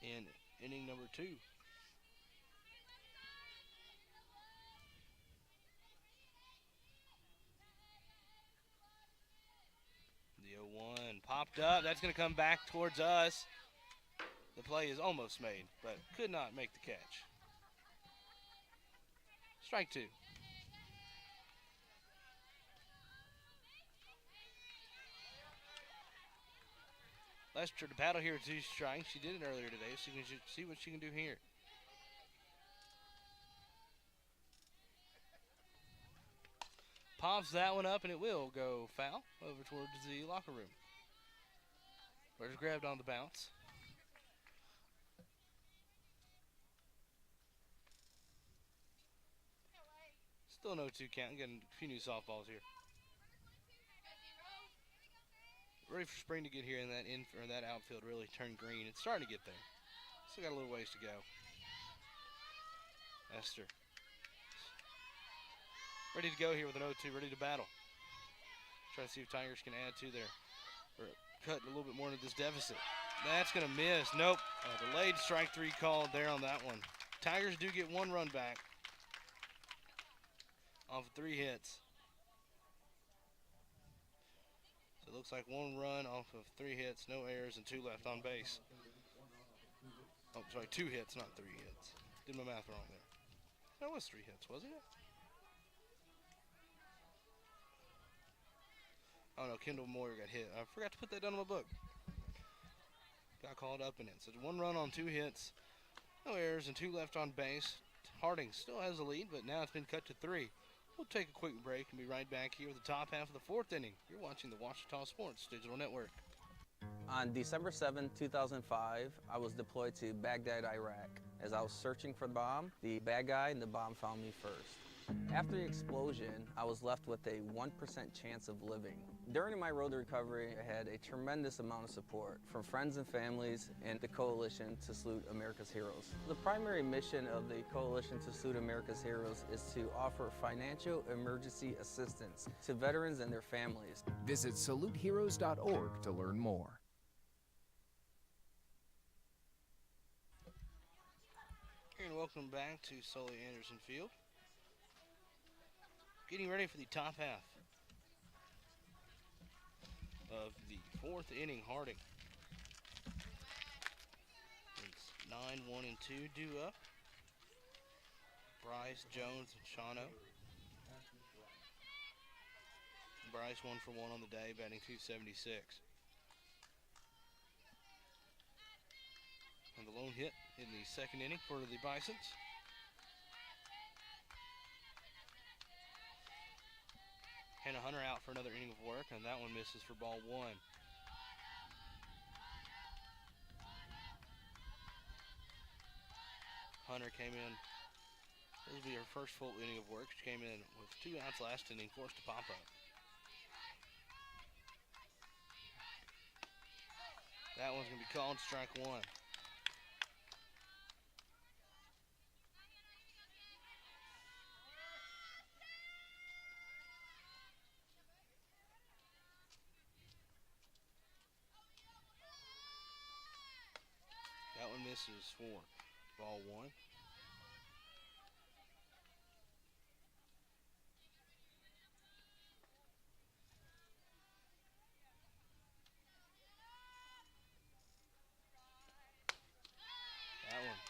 S1: in inning number 2. The 0-1 popped up. That's going to come back towards us. The play is almost made, but could not make the catch. Strike 2. Lester to battle here with 2 strikes. She did it earlier today, so you can see what she can do here. pops that one up, and it will go foul over towards the locker room. Players grabbed on the bounce. Still no 2 count. Getting a few new softballs here. Ready for spring to get here, and that outfield really turn green. It's starting to get there. Still got a little ways to go. Esther. Ready to go here with an 0-2, ready to battle. Try to see if Tigers can add to their, or cut a little bit more into this deficit. That's going to miss. Nope. Delayed strike 3 called there on that one. Tigers do get 1 run back off of 3 hits. So it looks like 1 run off of 3 hits, no errors, and 2 left on base. Oh, sorry, 2 hits, not 3 hits. Did my math wrong there. That was 3 hits, wasn't it? Oh no, Kendall Moyer got hit. I forgot to put that down in my book. Got called up in it. So 1 run on 2 hits, no errors, and 2 left on base. Harding still has the lead, but now it's been cut to 3. We'll take a quick break and be right back here with the top half of the 4th inning. You're watching the Ouachita Sports Digital Network.
S14: On December 7, 2005, I was deployed to Baghdad, Iraq. As I was searching for the bomb, the bad guy and the bomb found me first. After the explosion, I was left with a 1% chance of living. During my road to recovery, I had a tremendous amount of support from friends and families and the Coalition to Salute America's Heroes. The primary mission of the Coalition to Salute America's Heroes is to offer financial emergency assistance to veterans and their families.
S15: Visit saluteheroes.org to learn more.
S1: And welcome back to Sully Anderson Field. Getting ready for the top half of the 4th inning. Harding. It's 9-1 and 2 due up. Bryce, Jones, and Shano. Bryce 1 for 1 on the day, batting .276. And the lone hit in the 2nd inning for the Bisons. Hannah Hunter out for another inning of work, and that one misses for ball 1. Hunter came in. This will be her first full inning of work. She came in with 2 outs last inning, forced to pop up. That one's going to be called strike 1. That one misses for ball 1. That one.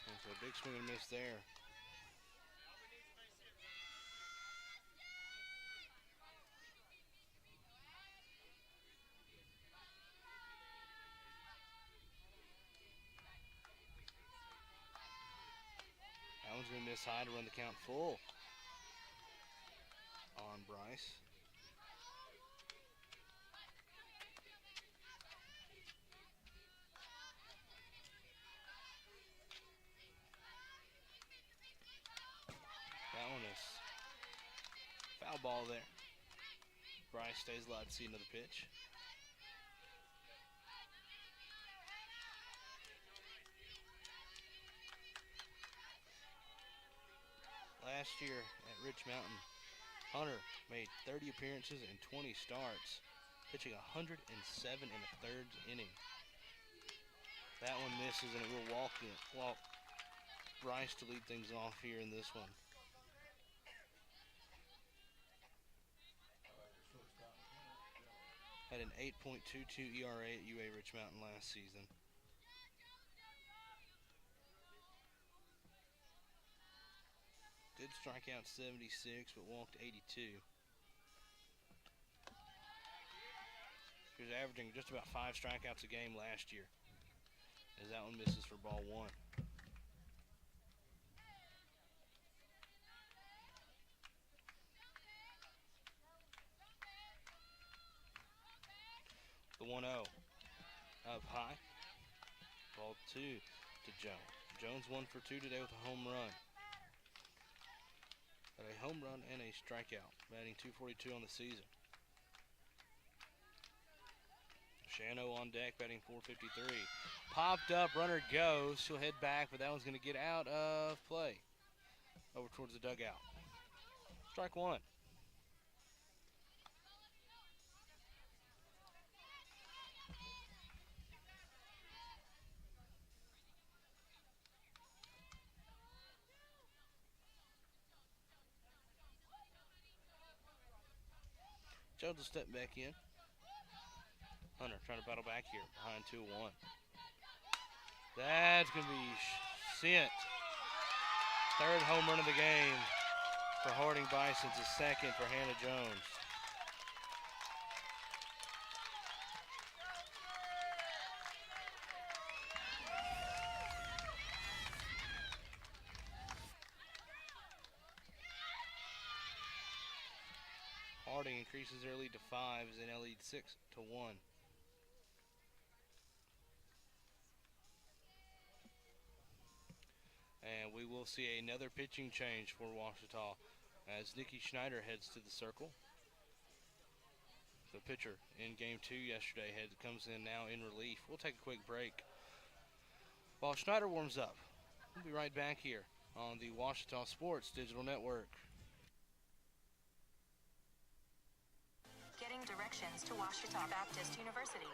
S1: And so a big swing and miss there. That one's going to miss high to run the count full on Bryce. That one is foul ball there. Bryce stays alive to see another pitch. Last year at Rich Mountain, Hunter made 30 appearances and 20 starts, pitching 107 1/3 inning. That one misses, and it will walk Bryce to lead things off here in this one. Had an 8.22 ERA at UA Rich Mountain last season. Did strike out 76, but walked 82. He was averaging just about 5 strikeouts a game last year, as that one misses for ball 1. The 1-0. Up high. Ball 2 to Jones. Jones 1 for 2 today with a home run. Got a home run and a strikeout. Batting .242 on the season. Shano on deck, batting .453. Popped up, runner goes. She'll head back, but that one's going to get out of play. Over towards the dugout. Strike one. Jones will step back in. Hunter trying to battle back here, behind 2-1. That's going to be sent. Third home run of the game for Harding Bisons, his second for Hannah Jones. Harding increases their lead to 5 as they now lead 6-1. And we will see another pitching change for Ouachita as Nikki Schneider heads to the circle. The pitcher in game 2 yesterday comes in now in relief. We'll take a quick break while Schneider warms up. We'll be right back here on the Ouachita Sports Digital Network.
S16: Getting directions to Ouachita Baptist University.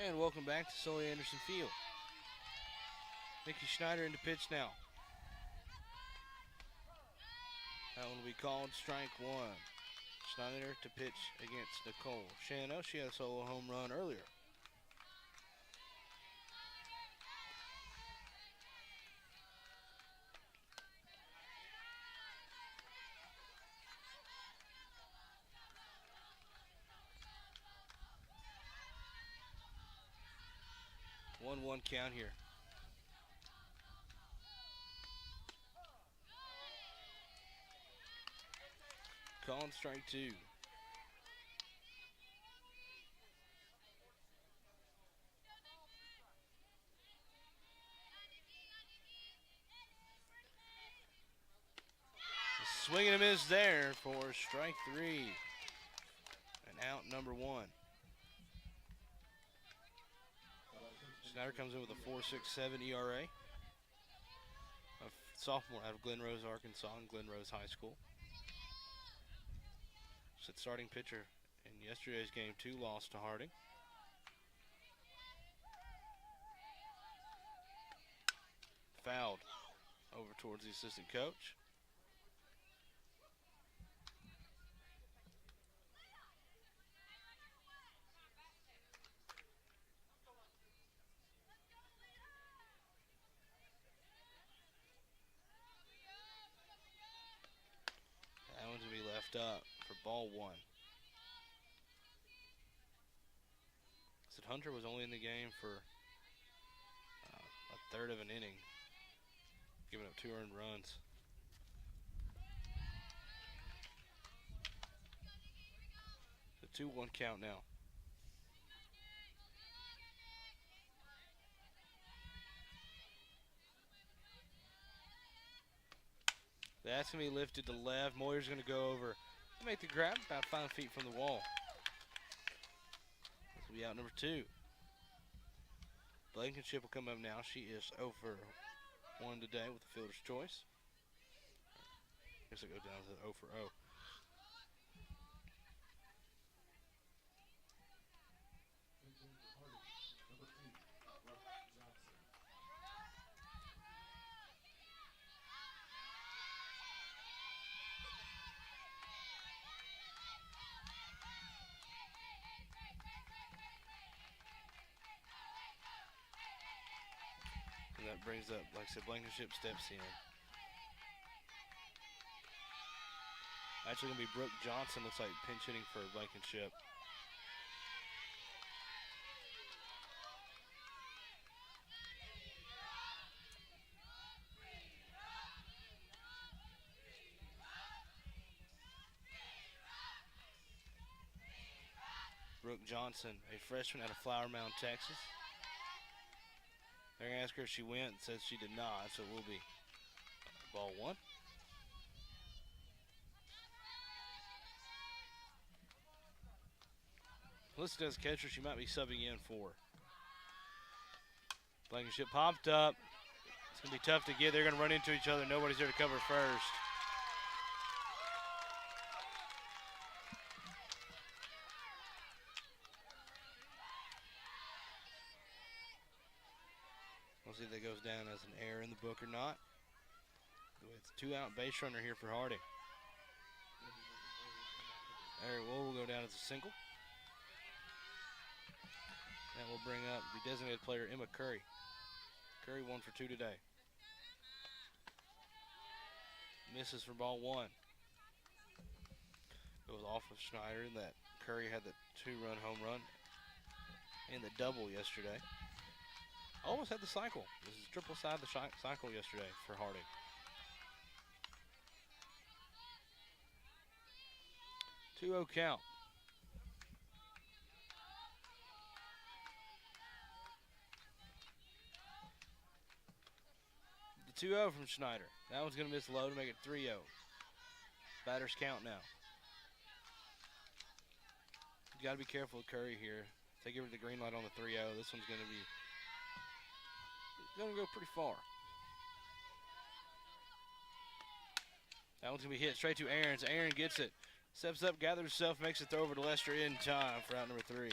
S1: And welcome back to Sully Anderson Field. Nikki Schneider into pitch now. That one will be called strike one. Schneider to pitch against Nicole Shano. She had a solo home run earlier. One count here. Called strike two. Swing and a miss there for strike three. And out number one. Schneider comes in with a 4.67 ERA. A sophomore out of Glen Rose, Arkansas, and Glen Rose High School. She's the starting pitcher in yesterday's game 2 loss to Harding. Fouled over towards the assistant coach. Up for ball one. Said Hunter was only in the game for a third of an inning, giving up 2 earned runs. The 2-1 count now. That's going to be lifted to left. Moyer's going to go over to make the grab about 5 feet from the wall. This will be out number 2. Blankenship will come up now. She is 0 for 1 today with the fielder's choice. I guess it goes down to 0 for 0. And that brings up, like I said, Blankenship steps in. Actually going to be Brooke Johnson, looks like pinch hitting for Blankenship. Brooke Johnson, a freshman out of Flower Mound, Texas. They're going to ask her if she went, says she did not, so it will be ball one. Listed as catcher, she might be subbing in for. Blankenship popped up. It's going to be tough to get. They're going to run into each other. Nobody's there to cover first. We'll see if that goes down as an error in the book or not. With 2 out base runner here for Harding. Eric Wool will go down as a single. That will bring up the designated player, Emma Curry. Curry 1 for 2 today. Misses for ball one. Goes off of Schneider. That Curry had the 2-run home run and the double yesterday. Almost had the cycle. This is triple side the cycle yesterday for Harding. Two-0 count. The 2-0 from Schneider. That one's going to miss low to make it 3-0. Batters count now. You got to be careful with Curry here. If they give her the green light on the 3-0, this one's going to go pretty far. That one's going to be hit straight to Aarons. Aaron gets it. Steps up, gathers herself, makes it throw over to Lester in time for out number 3.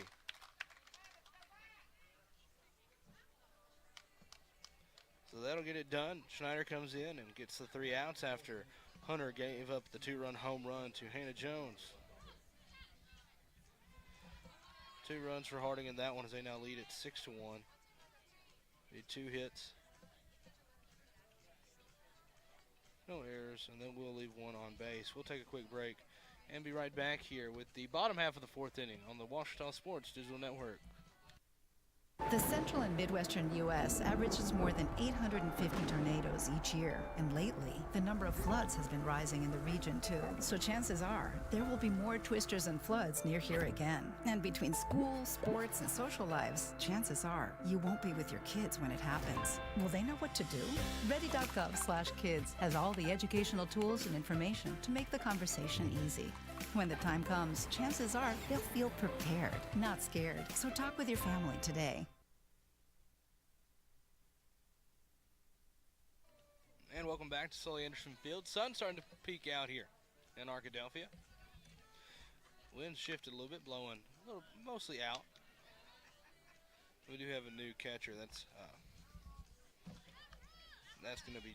S1: So that'll get it done. Schneider comes in and gets the 3 outs after Hunter gave up the 2-run home run to Hannah Jones. 2 runs for Harding in that one as they now lead at 6-1. Need 2 hits. No errors, and then we'll leave 1 on base. We'll take a quick break and be right back here with the bottom half of the 4th inning on the Ouachita Sports Digital Network.
S17: The central and midwestern U.S. averages more than 850 tornadoes each year, and lately, the number of floods has been rising in the region too. So chances are, there will be more twisters and floods near here again. And between school, sports, and social lives, chances are, you won't be with your kids when it happens. Will they know what to do? Ready.gov/kids has all the educational tools and information to make the conversation easy. When the time comes, chances are they'll feel prepared, not scared. So talk with your family today.
S1: And welcome back to Sully Anderson Field. Sun's starting to peek out here in Arkadelphia. Wind shifted a little bit, blowing a little, mostly out. We do have a new catcher. That's going to be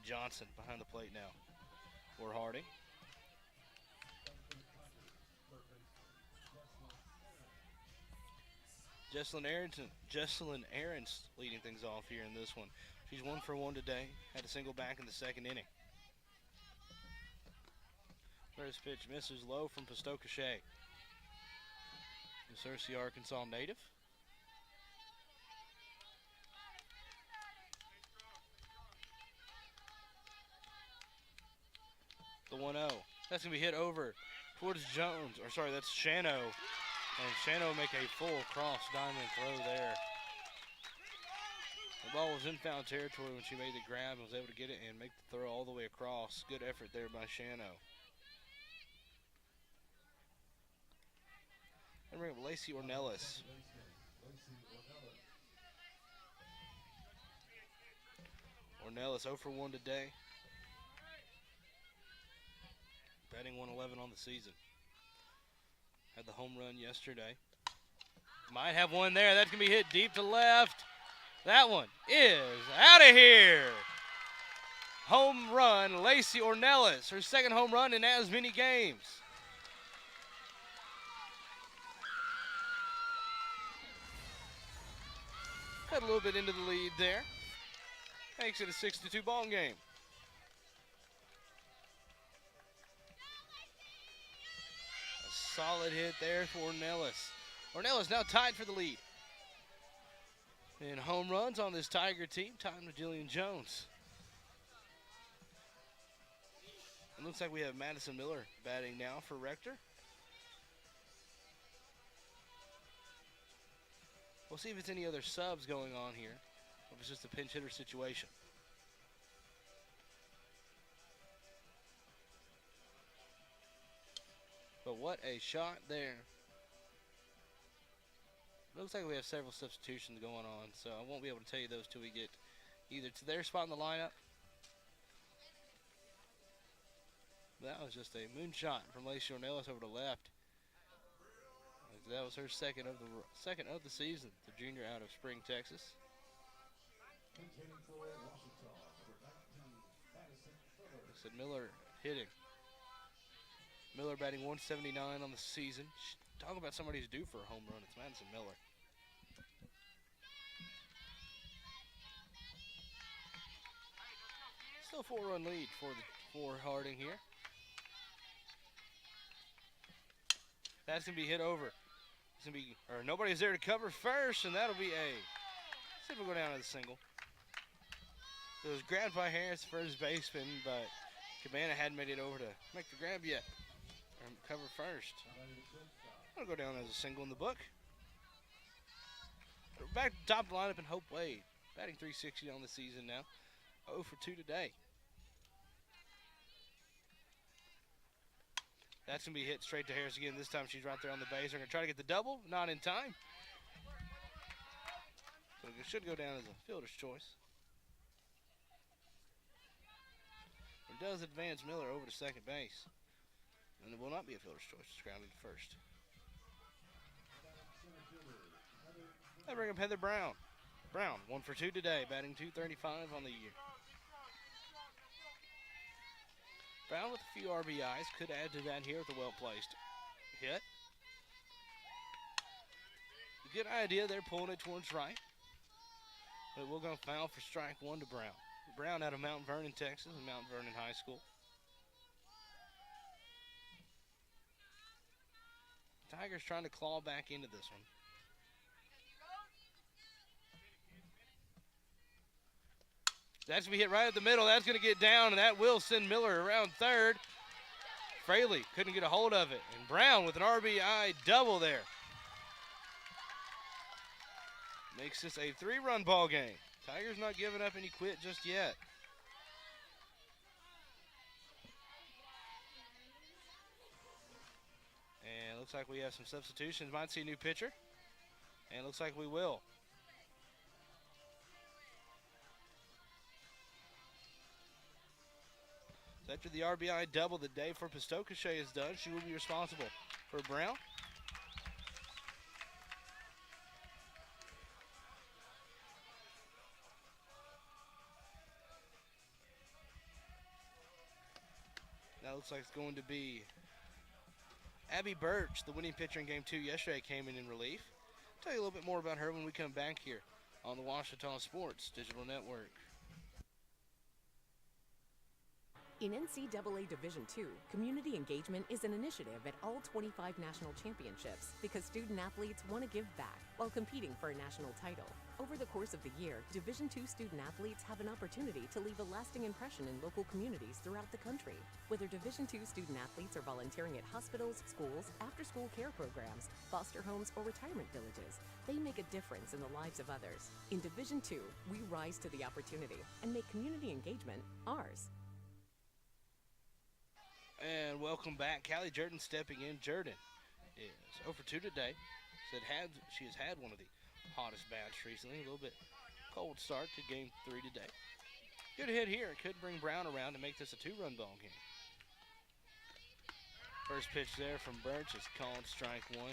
S1: Johnson behind the plate now for Harding. Jesselyn Aarons leading things off here in this one. She's 1 for 1 today. Had a single back in the 2nd inning. First pitch misses low from Pistoka Shea. The Searcy, Arkansas native. The 1-0. That's going to be hit over towards Jones. Or sorry, that's Shano. And Shano make a full cross diamond throw there. The ball was in foul territory when she made the grab and was able to get it and make the throw all the way across. Good effort there by Shano. And bring up Lacey Ornelas. Ornelas 0 for 1 today. Batting 111 on the season. Had the home run yesterday. Might have one there. That's going to be hit deep to left. That one is out of here. Home run, Lacey Ornelas. Her 2nd home run in as many games. cut a little bit into the lead there. Makes it a 6-2 ball game. A solid hit there for Ornelas. Ornelas now tied for the lead. And home runs on this Tiger team, tied with Jillian Jones. It looks like we have Madison Miller batting now for Rector. We'll see if it's any other subs going on here, or if it's just a pinch hitter situation. But what a shot there. Looks like we have several substitutions going on, so I won't be able to tell you those till we get either to their spot in the lineup. That was just a moonshot from Lacey Ornelas over to left. That was her second of the season, the junior out of Spring, Texas. I said Miller hitting. Miller batting 179 on the season. Talk about somebody who's due for a home run. It's Madison Miller. Still a 4-run lead for Harding here. That's gonna be hit over. It's gonna be, or nobody's there to cover first, and that'll be a. See if we'll go down as a single. It was grabbed by Harris, first baseman, but Cabana hadn't made it over to make the grab yet. Or cover first. I'll go down as a single in the book. Back to the top of the lineup in Hope Wade. Batting .360 on the season now. 0 for 2 today. That's going to be hit straight to Harris again. This time she's right there on the base. They're going to try to get the double. Not in time. So it should go down as a fielder's choice. It does advance Miller over to second base. And it will not be a fielder's choice. It's grounded to first. They bring up Heather Brown. Brown, 1 for 2 today, batting .235 on the year. Brown with a few RBIs, could add to that here with a well-placed hit. A good idea, they're pulling it towards right. But we're going to foul for strike 1 to Brown. Brown out of Mount Vernon, Texas, and Mount Vernon High School. Tigers trying to claw back into this one. That's going to be hit right at the middle. That's going to get down, and that will send Miller around third. Fraley couldn't get a hold of it. And Brown with an RBI double there. Makes this a 3-run ball game. Tigers not giving up any quit just yet. And looks like we have some substitutions. Might see a new pitcher. And looks like we will. So after the RBI double that Dave for Pistocachet has done, she will be responsible for Brown. That looks like it's going to be Abby Birch, the winning pitcher in Game 2 yesterday, came in relief. I'll tell you a little bit more about her when we come back here on the Ouachita Sports Digital Network.
S18: In NCAA Division II, community engagement is an initiative at all 25 national championships because student athletes want to give back while competing for a national title. Over the course of the year, Division II student athletes have an opportunity to leave a lasting impression in local communities throughout the country. Whether Division II student athletes are volunteering at hospitals, schools, after-school care programs, foster homes, or retirement villages, they make a difference in the lives of others. In Division II, we rise to the opportunity and make community engagement ours.
S1: And welcome back. Callie Jordan stepping in. Jordan is 0 for 2 today. She has had one of the hottest bats recently. A little bit cold start to Game 3 today. Good hit here. Could bring Brown around to make this a 2-run ball game. First pitch there from Birch is called strike 1.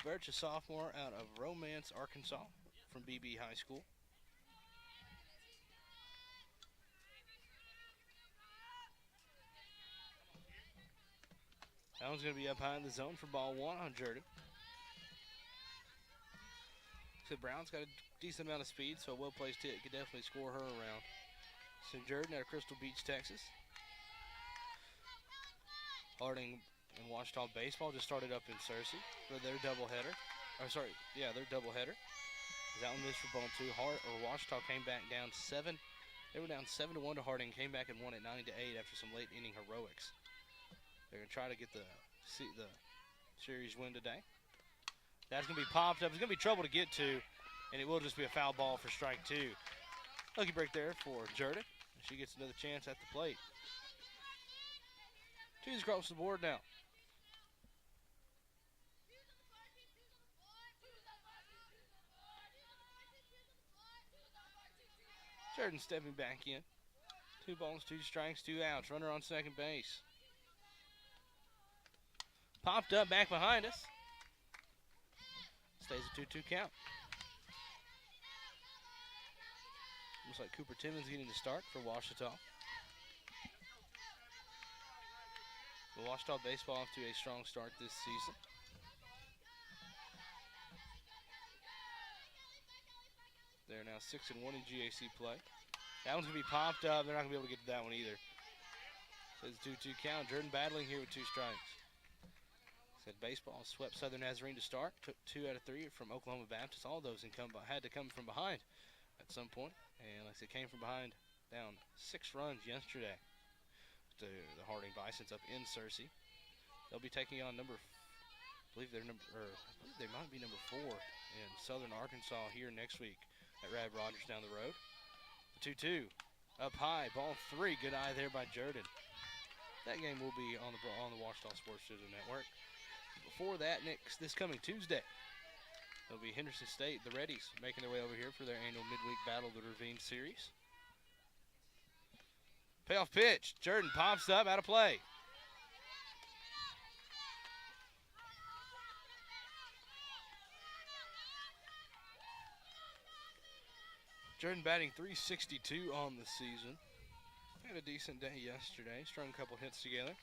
S1: Birch, a sophomore out of Romance, Arkansas, from BB High School. That one's going to be up high in the zone for ball 1 on Jordan. So Brown's got a decent amount of speed, so a well-placed hit could definitely score her around. So Jordan out of Crystal Beach, Texas. Harding and Ouachita baseball just started up in Searcy for their doubleheader. Their doubleheader. That one missed for ball two. Ouachita came back down 7. They were down 7-1 to Harding, came back and won at 9-8 after some late inning heroics. They're gonna try to get the series win today. That's gonna be popped up. It's gonna be trouble to get to, and it will just be a foul ball for strike 2. Lucky break there for Jordan. She gets another chance at the plate. 2's across the board now. Jordan stepping back in. 2 balls, 2 strikes, 2 outs. Runner on second base. Popped up back behind us. Stays a 2-2 count. Looks like Cooper Timmons getting the start for Ouachita. The Ouachita baseball off to a strong start this season. They're now 6-1 in GAC play. That one's going to be popped up. They're not going to be able to get to that one either. So it's a 2-2 count. Jordan battling here with 2 strikes. Said baseball swept Southern Nazarene to start. Took 2 out of 3 from Oklahoma Baptist. All those had to come from behind at some point. And like I said, came from behind down 6 runs yesterday to the Harding Bisons up in Searcy. They'll be taking on I believe they might be number 4 in Southern Arkansas here next week at Rad Rogers down the road. The 2-2 up high, ball 3. Good eye there by Jordan. That game will be on the Ouachita Sports Studio Network. Before that, this coming Tuesday, it'll be Henderson State, the Reddies, making their way over here for their annual midweek Battle of the Ravine Series. Payoff pitch. Jordan pops up, out of play. Jordan batting .362 on the season. Had a decent day yesterday. Strung a couple hits together.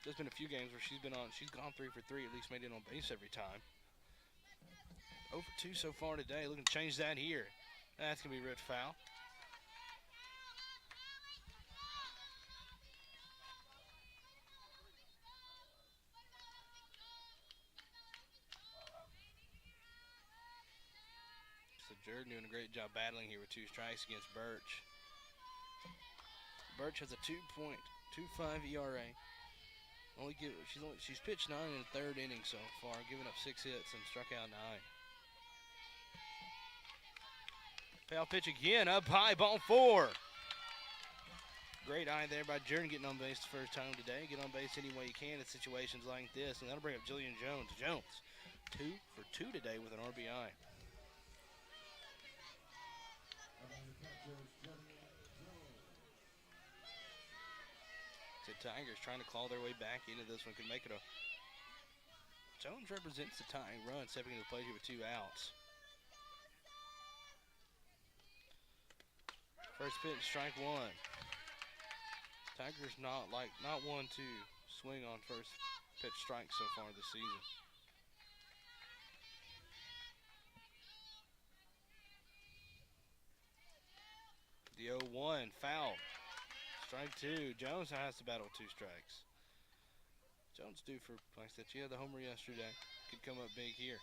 S1: There's been a few games where she's gone 3 for 3, at least made it on base every time. 0 for 2 so far today. Looking to change that here. That's going to be ripped foul. So Jordan doing a great job battling here with 2 strikes against Birch. Birch has a 2.25 ERA. She's pitched 9 in the 3rd inning so far, giving up 6 hits and struck out 9. Foul pitch again, up high, ball 4. Great eye there by Jordan getting on base the first time today. Get on base any way you can in situations like this, and that'll bring up Jillian Jones. Jones, 2 for 2 today with an RBI. The Tigers trying to claw their way back into this one. Can make it a... Jones represents the tying run, stepping into the plate here with 2 outs. First pitch, strike 1. Tigers not one to swing on first pitch strike so far this season. The 0-1, foul. Strike 2. Jones has to battle 2 strikes. Jones due for, like I said, she had the homer yesterday. Could come up big here.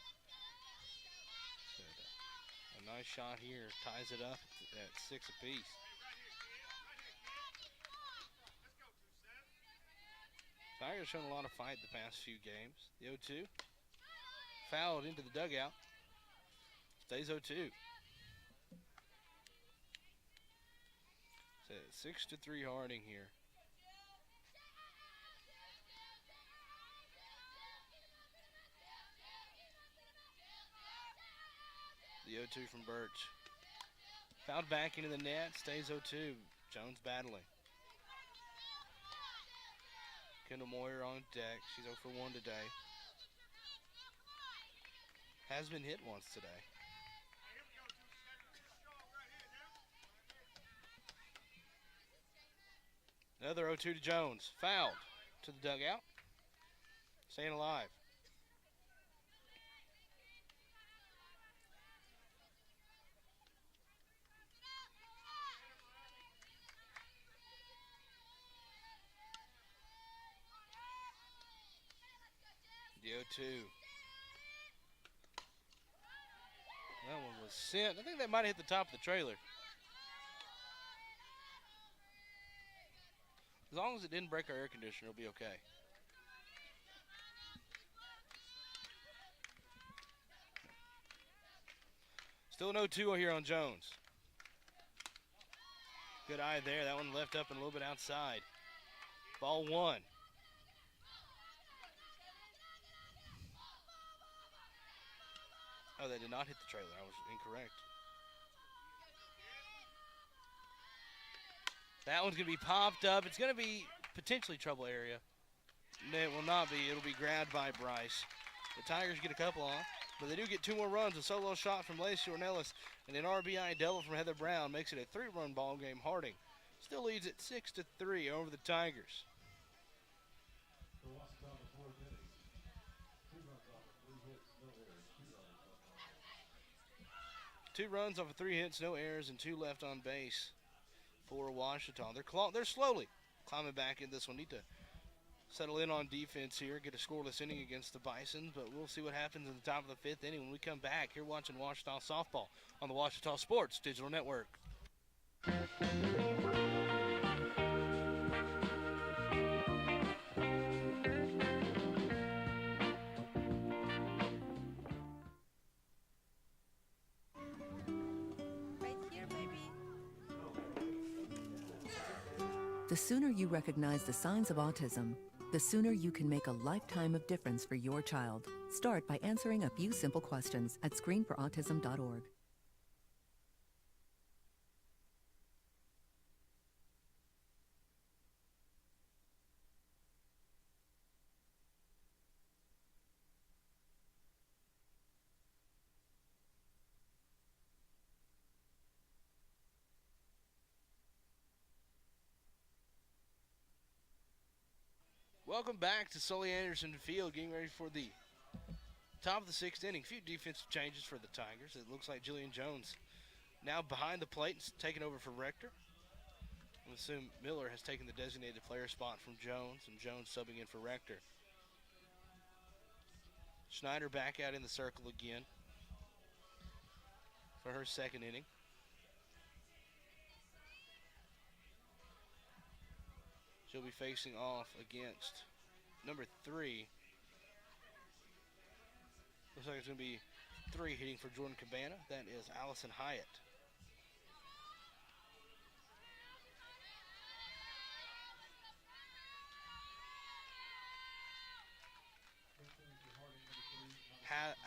S1: So, a nice shot here. Ties it up at 6 apiece. Tigers shown a lot of fight the past few games. The 0-2. Fouled into the dugout. Stays 0-2. 6-3 Harding here. The 0-2 from Birch. Fouled back into the net, stays 0-2. Jones battling. Kendall Moyer on deck. She's 0 for 1 today. Has been hit once today. Another 0-2 to Jones. Fouled to the dugout. Staying alive. 0-2. That one was sent. I think that might have hit the top of the trailer. As long as it didn't break our air conditioner, it'll be okay. Still an 0-2 here on Jones. Good eye there. That one left up and a little bit outside. Ball one. Oh, that did not hit the trailer. I was incorrect. That one's going to be popped up. It's going to be potentially trouble area. No, it will not be. It'll be grabbed by Bryce. The Tigers get a couple on, but they do get 2 more runs. A solo shot from Lacey Ornelas and an RBI double from Heather Brown makes it a 3-run ball game. Harding still leads at 6-3 over the Tigers. Two runs off of 3 hits, no errors, and 2 left on base for Ouachita. They're slowly climbing back in this one. Need to settle in on defense here, get a scoreless inning against the Bisons, but we'll see what happens in the top of the 5th inning when we come back. Here watching Ouachita softball on the Ouachita Sports Digital Network.
S19: The sooner you recognize the signs of autism, the sooner you can make a lifetime of difference for your child. Start by answering a few simple questions at screenforautism.org.
S1: Welcome back to Sully Anderson Field, getting ready for the top of the 6th inning. A few defensive changes for the Tigers. It looks like Jillian Jones now behind the plate and taking over for Rector. I assume Miller has taken the designated player spot from Jones, and Jones subbing in for Rector. Schneider back out in the circle again for her 2nd inning. She'll be facing off against number 3. Looks like it's going to be 3 hitting for Jordan Cabana. That is Allison Hyatt.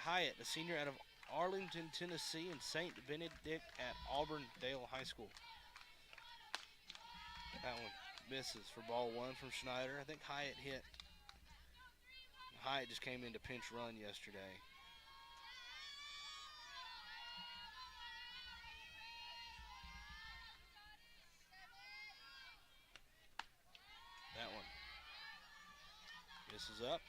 S1: Hyatt, a senior out of Arlington, Tennessee, and St. Benedict at Auburndale High School. That one misses for ball 1 from Schneider. I think Hyatt hit. Hyatt just came in to pinch run yesterday. That one misses up.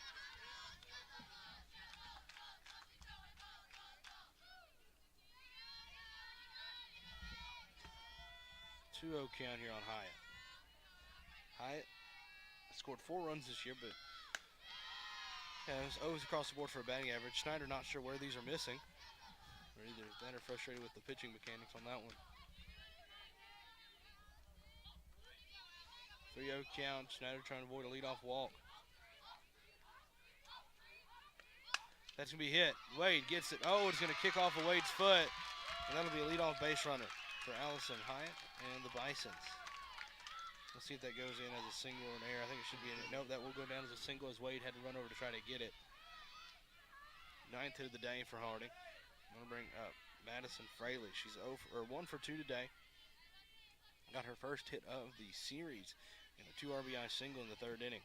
S1: 2-0 count here on Hyatt. Hyatt scored 4 runs this year, but has O's across the board for a batting average. Schneider not sure where these are missing. Or either that or frustrated with the pitching mechanics on that one. 3-0 count. Schneider trying to avoid a leadoff walk. That's going to be hit. Wade gets it. Oh, it's going to kick off of Wade's foot. And that'll be a leadoff base runner for Allison Hyatt and the Bisons. Let's see if that goes in as a single or an error. I think it should be no, that will go down as a single as Wade had to run over to try to get it. 9th hit of the day for Harding. I'm going to bring up Madison Fraley. She's 1 for 2 today. Got her first hit of the series and a 2 RBI single in the 3rd inning.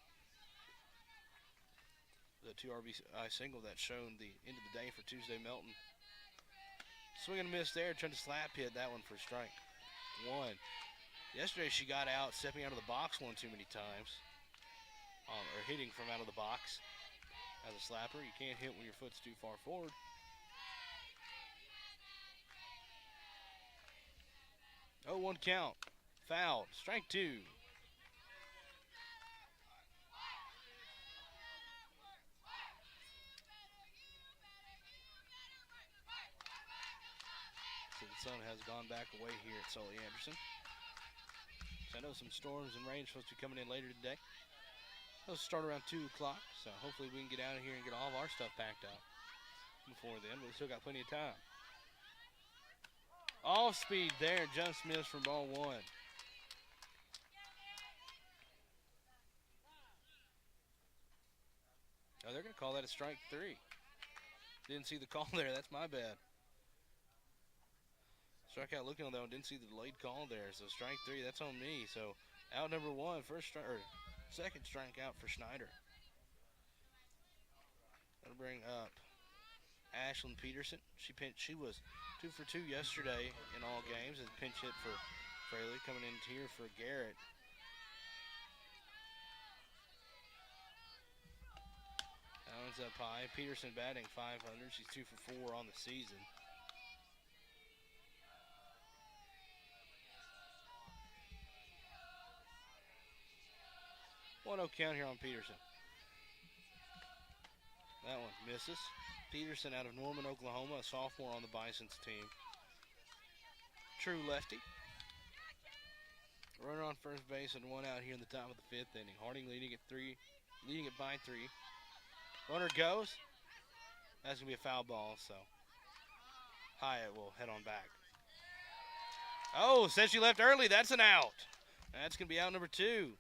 S1: The 2 RBI single that's shown the end of the day for Tuesday Melton. Swing and a miss there, trying to slap hit that one for strike 1. Yesterday she got out, stepping out of the box one too many times. Or hitting from out of the box as a slapper. You can't hit when your foot's too far forward. Oh, 1 count. Fouled. Strike 2. sun has gone back away here at Sully Anderson. So I know some storms and rain supposed to be coming in later today. Those start around 2 o'clock, so hopefully we can get out of here and get all of our stuff packed up before then. But we still got plenty of time. Off speed there, just missed for ball one. Oh, they're going to call that a strike 3. Didn't see the call there. That's my bad. Struck out looking on that one. Didn't see the delayed call there. So strike 3. That's on me. So out number 1. Second strikeout for Schneider. That'll bring up Ashlyn Peterson. She was 2 for 2 yesterday in all games as pinch hit for Fraley. Coming in here for Garrett. That one's up high. Peterson batting .500. She's 2 for 4 on the season. 1-0 count here on Peterson. That one misses. Peterson out of Norman, Oklahoma, a sophomore on the Bison's team. True lefty. Runner on first base and 1 out here in the top of the 5th inning. Harding leading it by 3. Runner goes. That's going to be a foul ball, so Hyatt will head on back. Oh, says she left early. That's an out. That's going to be out number 2.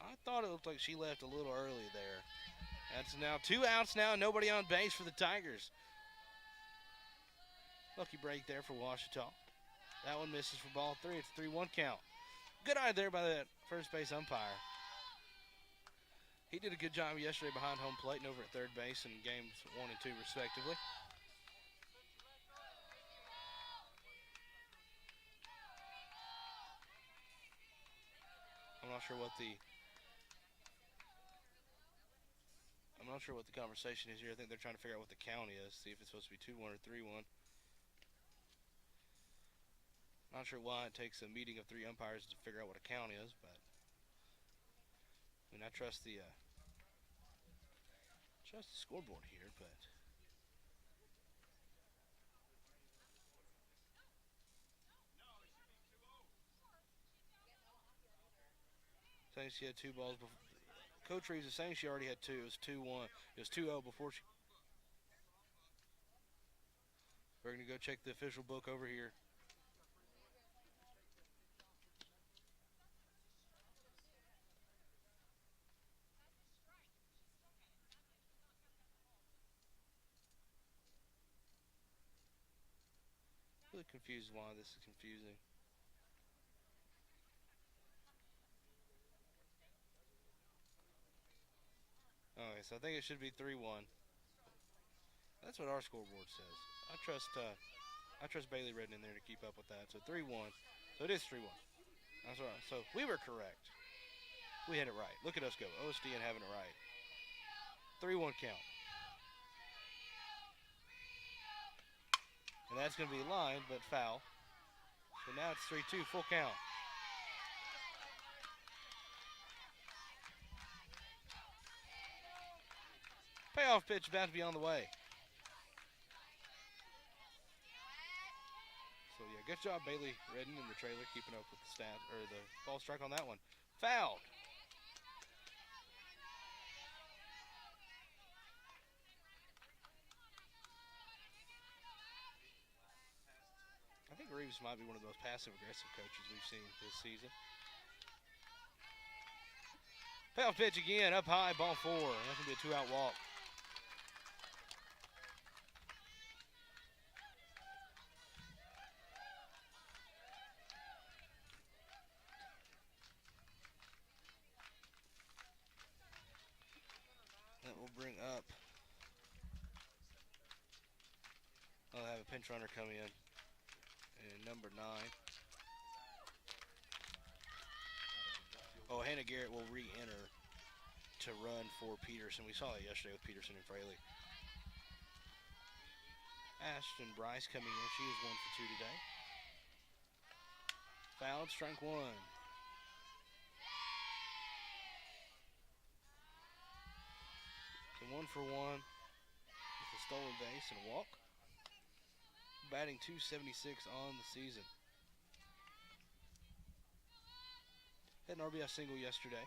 S1: I thought it looked like she left a little early there. That's now 2 outs now, nobody on base for the Tigers. Lucky break there for Ouachita. That one misses for ball 3. It's a 3-1 count. Good eye there by that first base umpire. He did a good job yesterday behind home plate and over at third base in games 1 and 2 respectively. I'm not sure what the conversation is here. I think they're trying to figure out what the count is, see if it's supposed to be 2-1 or 3-1. Not sure why it takes a meeting of 3 umpires to figure out what a count is, but I mean, I trust the scoreboard here, but saying she had 2 balls before. Coach Reeves is saying she already had 2. It was 2-1. It was 2-0 before she. We're going to go check the official book over here. Really confused why this is confusing. Okay, so I think it should be 3-1. That's what our scoreboard says. I trust Bailey Redden in there to keep up with that. So 3-1. So it is 3-1. That's right. So we were correct. We had it right. Look at us go. OSD and having it right. 3-1 count. And that's going to be lined, but foul. So now it's 3-2, full count. Payoff pitch about to be on the way. So yeah, good job Bailey Redden in the trailer keeping up with the stat or the ball strike on that one. Fouled. I think Reeves might be one of the most passive-aggressive coaches we've seen this season. Payoff pitch again, up high, ball 4. That's going to be a 2-out walk. That will bring up. I'll have a pinch runner come in. And number 9. Oh, Hannah Garrett will re-enter to run for Peterson. We saw that yesterday with Peterson and Fraley. Ashton Bryce coming in. She is 1 for 2 today. Fouled, strike 1. So 1 for 1. stolen base and a walk. Batting .276 on the season. Had an RBI single yesterday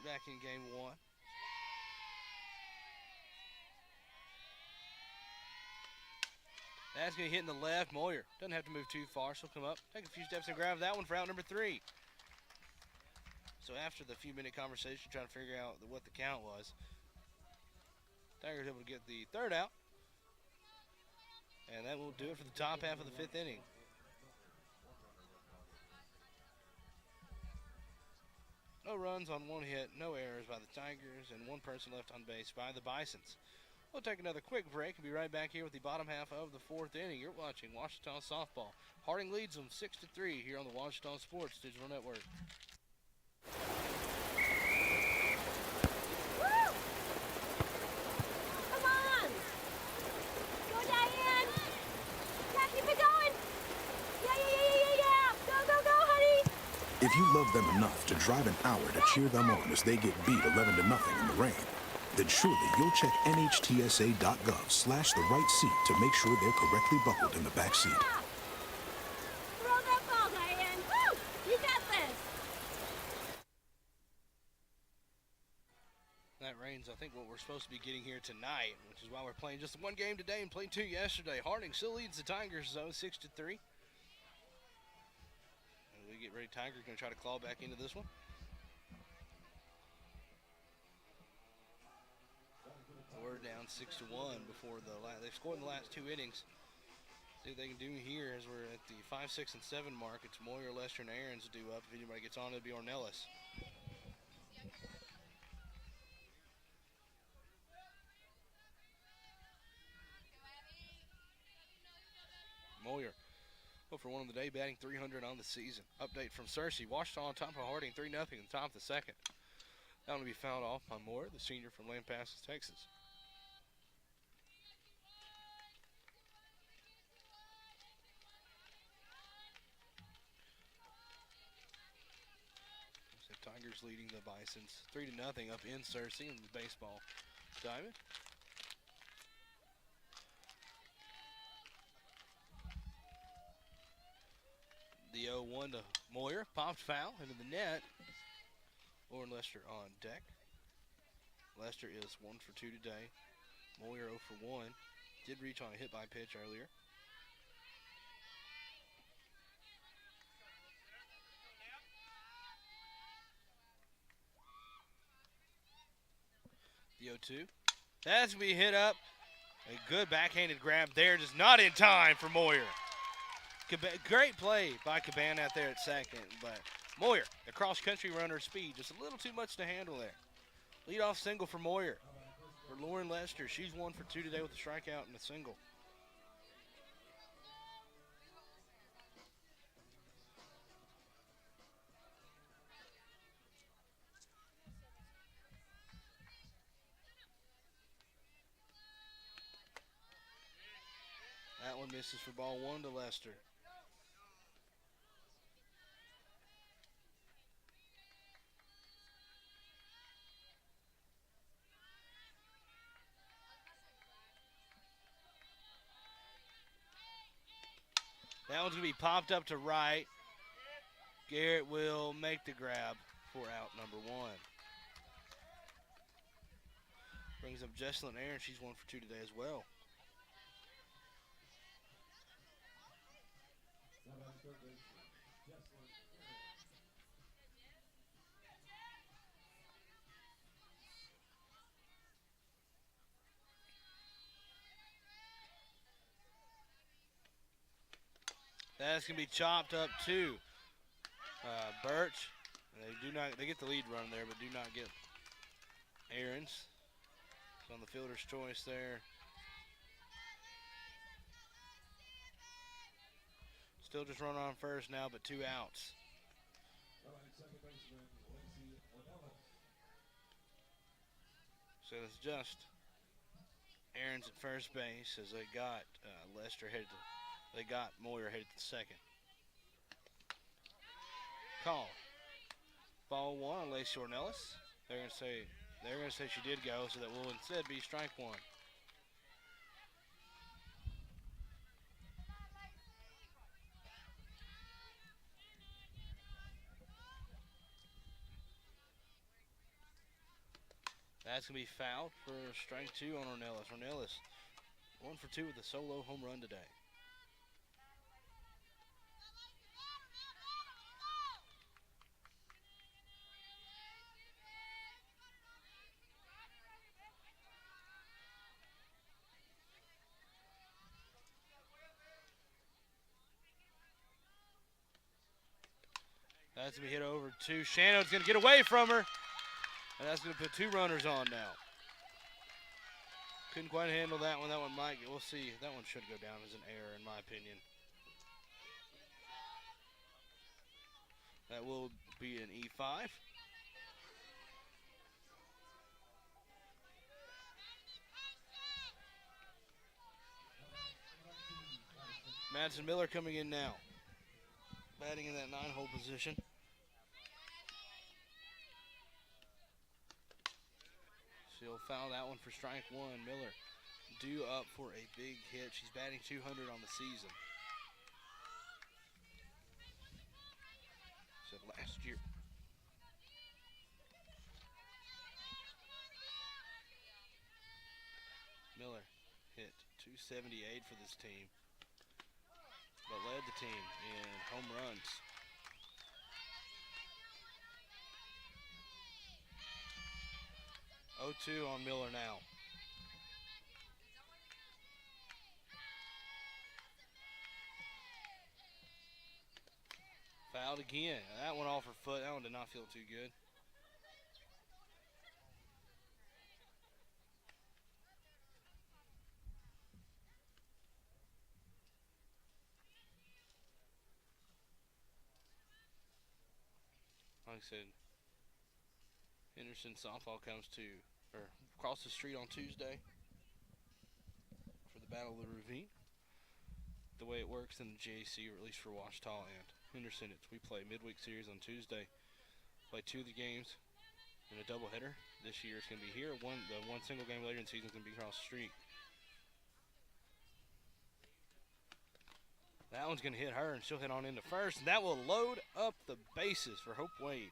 S1: back in game 1. That's going to hit in the left. Moyer doesn't have to move too far, so he'll come up, take a few steps and grab that one for out number 3. So after the few-minute conversation trying to figure out what the count was, Tigers able to get the 3rd out. And that will do it for the top half of the 5th inning. No runs on 1 hit, no errors by the Tigers, and 1 person left on base by the Bisons. We'll take another quick break and be right back here with the bottom half of the 4th inning. You're watching Ouachita softball. Harding leads them 6-3 here on the Ouachita Sports Digital Network.
S9: Woo! Come on! Go, Diane! Yeah, keep it going! Yeah! Go, honey!
S20: If you love them enough to drive an hour to cheer them on as they get beat 11-0 in the rain, then surely you'll check NHTSA.gov/the right seat to make sure they're correctly buckled in the back seat.
S9: Throw that ball, Diane! Woo! You got this!
S1: That rain's, I think, what we're supposed to be getting here tonight, which is why we're playing just 1 game today and played 2 yesterday. Harding still leads the Tigers, though, 6-3. As we get ready, Tigers going to try to claw back into this one. We're down 6-1 before they've scored in the last 2 innings. See what they can do here as we're at the 5, 6, and 7 mark. It's Moyer, Lester, and Aaron's due up. If anybody gets on, it'll be Ornelas. Moyer, for 1 on the day, batting .300 on the season. Update from Searcy. Ouachita on top of Harding, 3-0 in the top of the 2nd. That one to be fouled off by Moyer, the senior from Lampasas, Texas. So Tigers leading the Bisons 3-0 up in Searcy in the baseball diamond. The 0-1 to Moyer, popped foul into the net. Lauren Lester on deck. Lester is 1 for 2 today. Moyer 0 for 1. Did reach on a hit by pitch earlier. The 0-2. That's going to be hit up. A good backhanded grab there, just not in time for Moyer. Great play by Caban out there at second, but Moyer, the cross-country runner speed, just a little too much to handle there. Leadoff single for Moyer. For Lauren Lester, she's 1 for 2 today with a strikeout and a single. That one misses for ball 1 to Lester. That one's going to be popped up to right. Garrett will make the grab for out number 1. Brings up Jesselyn Aaron. She's 1 for 2 today as well. That's going to be chopped up to Birch. They get the lead run there, but do not get Aaron's. It's on the fielder's choice there. Still just run on first now, but 2 outs. So it's just Aaron's at first base as they got Lester headed to. They got Moyer headed to second. Call. Ball 1 on Lacey Ornelas. They're gonna say she did go, so that will instead be strike 1. That's going to be fouled for strike 2 on Ornelas. Ornelas 1 for 2 with a solo home run today. That's going to be hit over to Shannon. It's going to get away from her. And that's going to put 2 runners on now. Couldn't quite handle that one. That one might, we'll see. That one should go down as an error in my opinion. That will be an E5. Madison Miller coming in now. Batting in that 9-hole position. She'll foul that one for strike 1. Miller due up for a big hit. She's batting 200 on the season. Said last year. Miller hit 278 for this team, but led the team in home runs. Oh-2 on Miller now. Fouled again. That one off her foot. That one did not feel too good. Like I said, Henderson softball comes to, or across the street on Tuesday for the Battle of the Ravine. The way it works in the JC, or at least for Ouachita and Henderson, we play midweek series on Tuesday. Play 2 of the games in a doubleheader. This year it's going to be here. The one single game later in the season is going to be across the street. That one's going to hit her, and she'll hit on into first, and that will load up the bases for Hope Wade.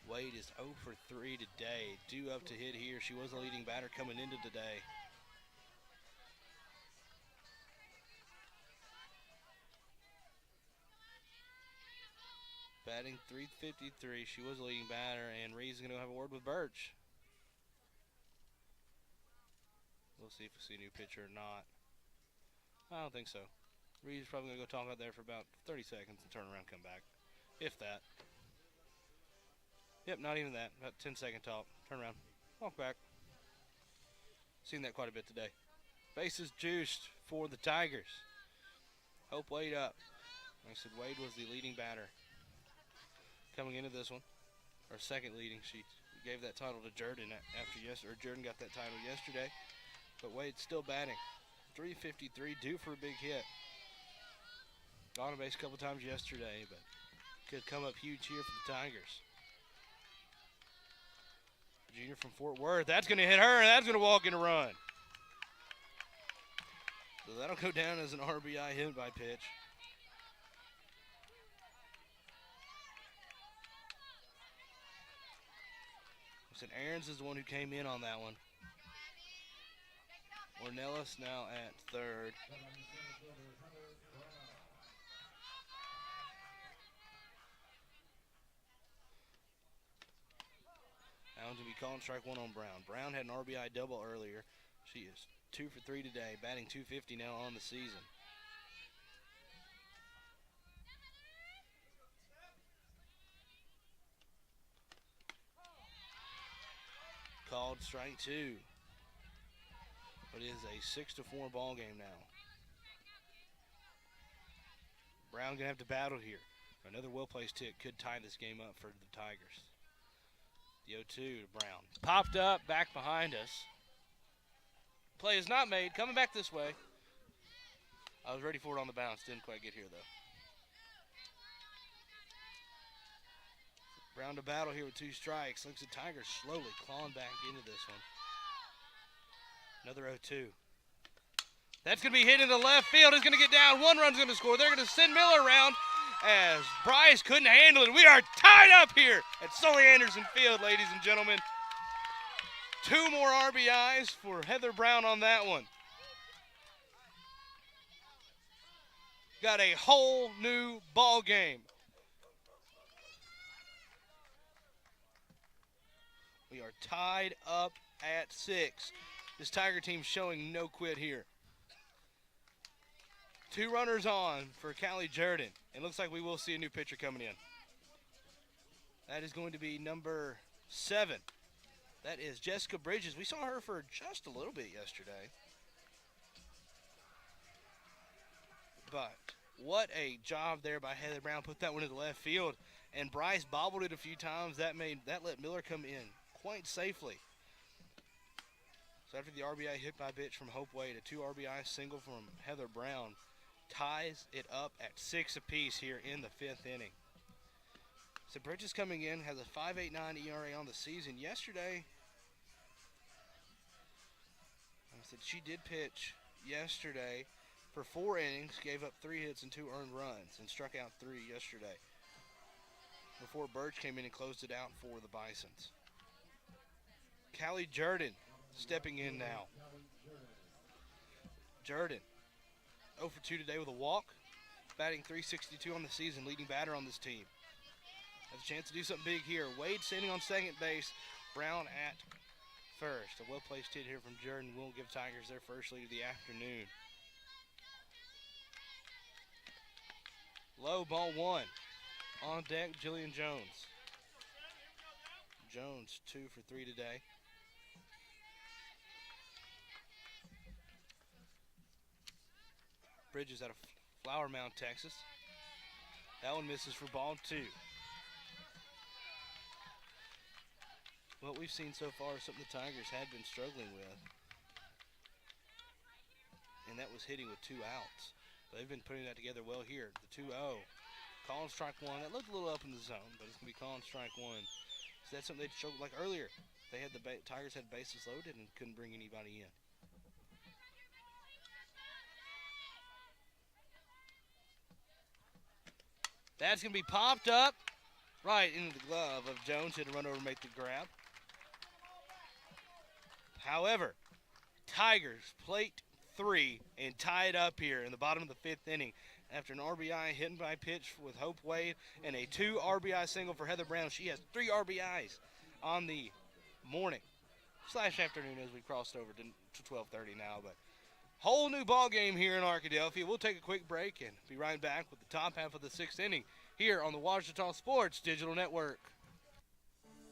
S1: Wade is 0 for 3 today. Due up to hit here. She was the leading batter coming into today. Batting .353. She was the leading batter, and Reed's going to have a word with Birch. We'll see if we see a new pitcher or not. I don't think so. Reed's probably going to go talk out there for about 30 seconds and turn around and come back. If that. Yep, not even that. About 10-second talk. Turn around. Walk back. Seen that quite a bit today. Bases juiced for the Tigers. Hope Wade up. Like I said, Wade was the leading batter coming into this one. Or second leading. She gave that title to Jordan after yesterday. Or Jordan got that title yesterday. But Wade's still batting. .353, due for a big hit. Got on base a couple times yesterday, but could come up huge here for the Tigers. Junior from Fort Worth. That's going to hit her, and that's going to walk in a run. So that'll go down as an RBI hit by pitch. Said Aarons is the one who came in on that one. Ornelas now at third. That one's going to be calling strike 1 on Brown. Brown had an RBI double earlier. She is 2 for 3 today, batting .250 now on the season. Called strike 2. It is a 6-4 ball game now. Brown gonna have to battle here. Another well-placed hit could tie this game up for the Tigers. The 0-2 to Brown. Popped up, back behind us. Play is not made, coming back this way. I was ready for it on the bounce, didn't quite get here though. Brown to battle here with 2 strikes. Looks at Tigers slowly clawing back into this one. Another 0-2. That's going to be hit into left field. It's going to get down. 1 run's going to score. They're going to send Miller around. as Bryce couldn't handle it. We are tied up here at Sully Anderson Field, ladies and gentlemen. 2 more RBIs for Heather Brown on that one. Got a whole new ball game. We are tied up at 6. This Tiger team showing no quit here. 2 runners on for Callie Jordan. It looks like we will see a new pitcher coming in. That is going to be number 7. That is Jessica Bridges. We saw her for just a little bit yesterday. But what a job there by Heather Brown. Put that one in the left field. And Bryce bobbled it a few times. That let Miller come in quite safely. So after the RBI hit by pitch from Hope Wade, a 2 RBI single from Heather Brown ties it up at 6 apiece here in the 5th inning. So Bridges coming in has a 5.89 ERA on the season. Yesterday, I said she did pitch yesterday for 4 innings, gave up 3 hits and 2 earned runs, and struck out 3 yesterday before Birch came in and closed it out for the Bisons. Callie Jordan stepping in now. Jordan 0 for 2 today with a walk, batting .362 on the season, leading batter on this team. Has a chance to do something big here. Wade standing on second base, Brown at first. A well-placed hit here from Jordan will give Tigers their first lead of the afternoon. Low, ball 1. On deck, Jillian Jones. Jones 2 for 3 today. Bridges out of Flower Mound, Texas. That one misses for ball 2. What we've seen so far is something the Tigers had been struggling with. And that was hitting with 2 outs. They've been putting that together well here. The 2-0. Calling strike 1. That looked a little up in the zone, but it's going to be calling strike 1. So that's something they struggled like earlier. They had Tigers had bases loaded and couldn't bring anybody in. That's going to be popped up right into the glove of Jones. Had to run over and make the grab. However, Tigers plate 3 and tie it up here in the bottom of the 5th inning after an RBI hit by pitch with Hope Wade and a 2 RBI single for Heather Brown. She has 3 RBIs on the morning / afternoon as we crossed over to 12:30 now. But whole new ball game here in Arkadelphia. We'll take a quick break and be right back with the top half of the 6th inning here on the Ouachita Sports Digital Network.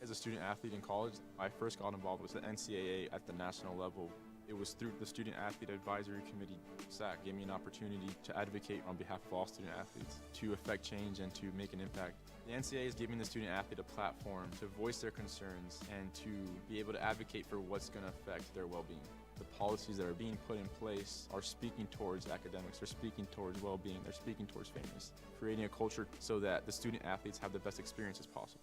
S21: As a student athlete in college, I first got involved with the NCAA at the national level. It was through the Student Athlete Advisory Committee, SAC, gave me an opportunity to advocate on behalf of all student athletes, to affect change and to make an impact. The NCAA is giving the student athlete a platform to voice their concerns and to be able to advocate for what's going to affect their well-being. The policies that are being put in place are speaking towards academics, they're speaking towards well-being, they're speaking towards fairness, creating a culture so that the student athletes have the best experiences possible.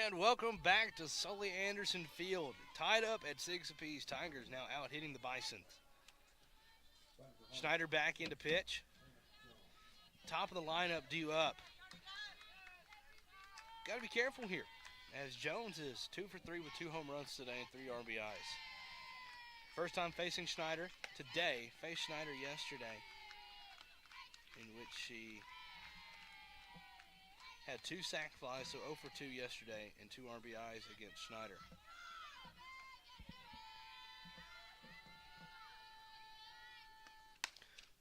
S1: And welcome back to Sully Anderson Field. Tied up at 6 apiece. Tigers now out hitting the Bisons. Schneider back into pitch. Top of the lineup due up. Got to be careful here, as Jones is 2 for 3 with 2 home runs today and 3 RBIs. First time facing Schneider today. Faced Schneider yesterday, in which she had 2 sac flies, so 0 for 2 yesterday, and 2 RBIs against Schneider.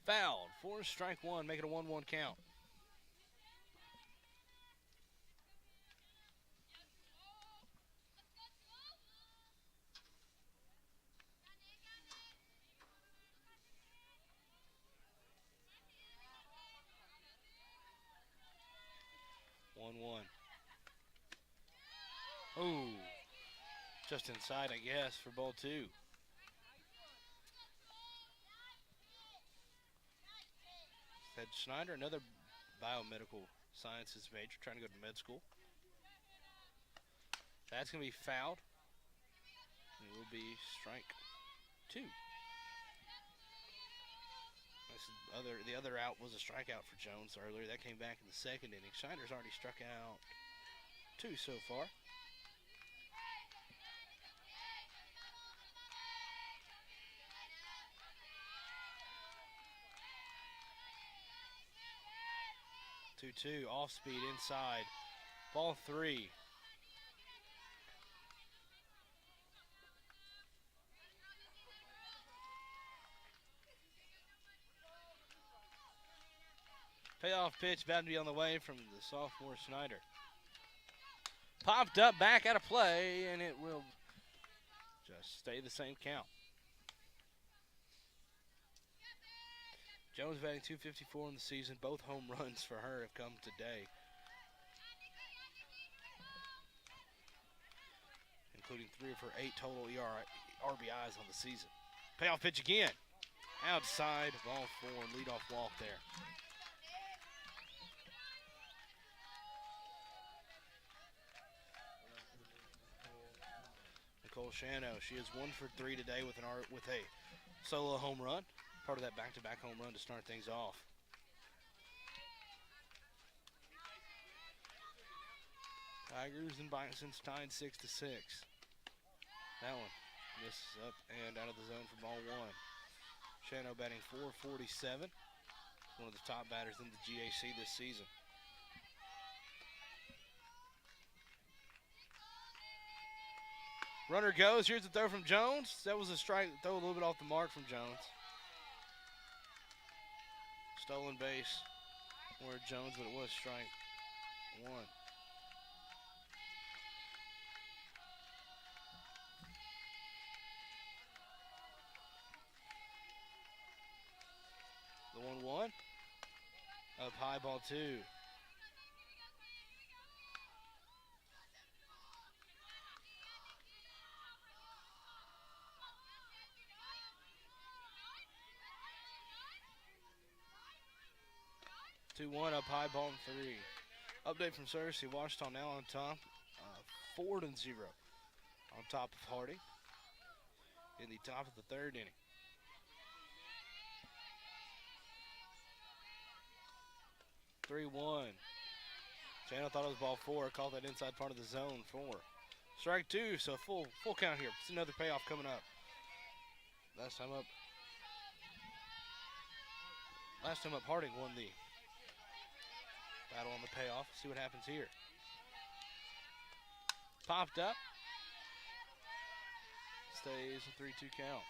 S1: Fouled for strike 1, make it a 1-1 count. Ooh. Just inside, I guess, for ball two. Ted Schneider, another biomedical sciences major, trying to go to med school. That's going to be fouled. It will be strike two. The other out was a strikeout for Jones earlier. That came back in the second inning. Schneider's already struck out two so far. Two off speed inside. Ball three. Payoff pitch about to be on the way from the sophomore Schneider. Popped up back out of play, and it will just stay the same count. Jones batting .254 in the season. Both home runs for her have come today, including 3 of her 8 total RBIs on the season. Payoff pitch again. Outside, ball 4, and leadoff walk there. Nicole Shano, she is 1 for 3 today with a solo home run. Part of that back-to-back home run to start things off. Tigers and Bisons tied 6-6. That one misses up and out of the zone for ball 1. Shano batting .447. One of the top batters in the GAC this season. Runner goes. Here's the throw from Jones. That was a strike. Throw a little bit off the mark from Jones. Stolen base where Jones, but it was strike 1. The 1-1. Up high, ball 2. 2-1 up high, ball 3. Update from Cersei. Ouachita now on top, 4-0 on top of Harding in the top of the 3rd inning. (3-1). Channel thought it was ball 4. Called that inside part of the zone 4. Strike 2. So full count here. It's another payoff coming up. Last time up, Harding won the battle on the payoff. See what happens here. Popped up. Stays a 3-2 count.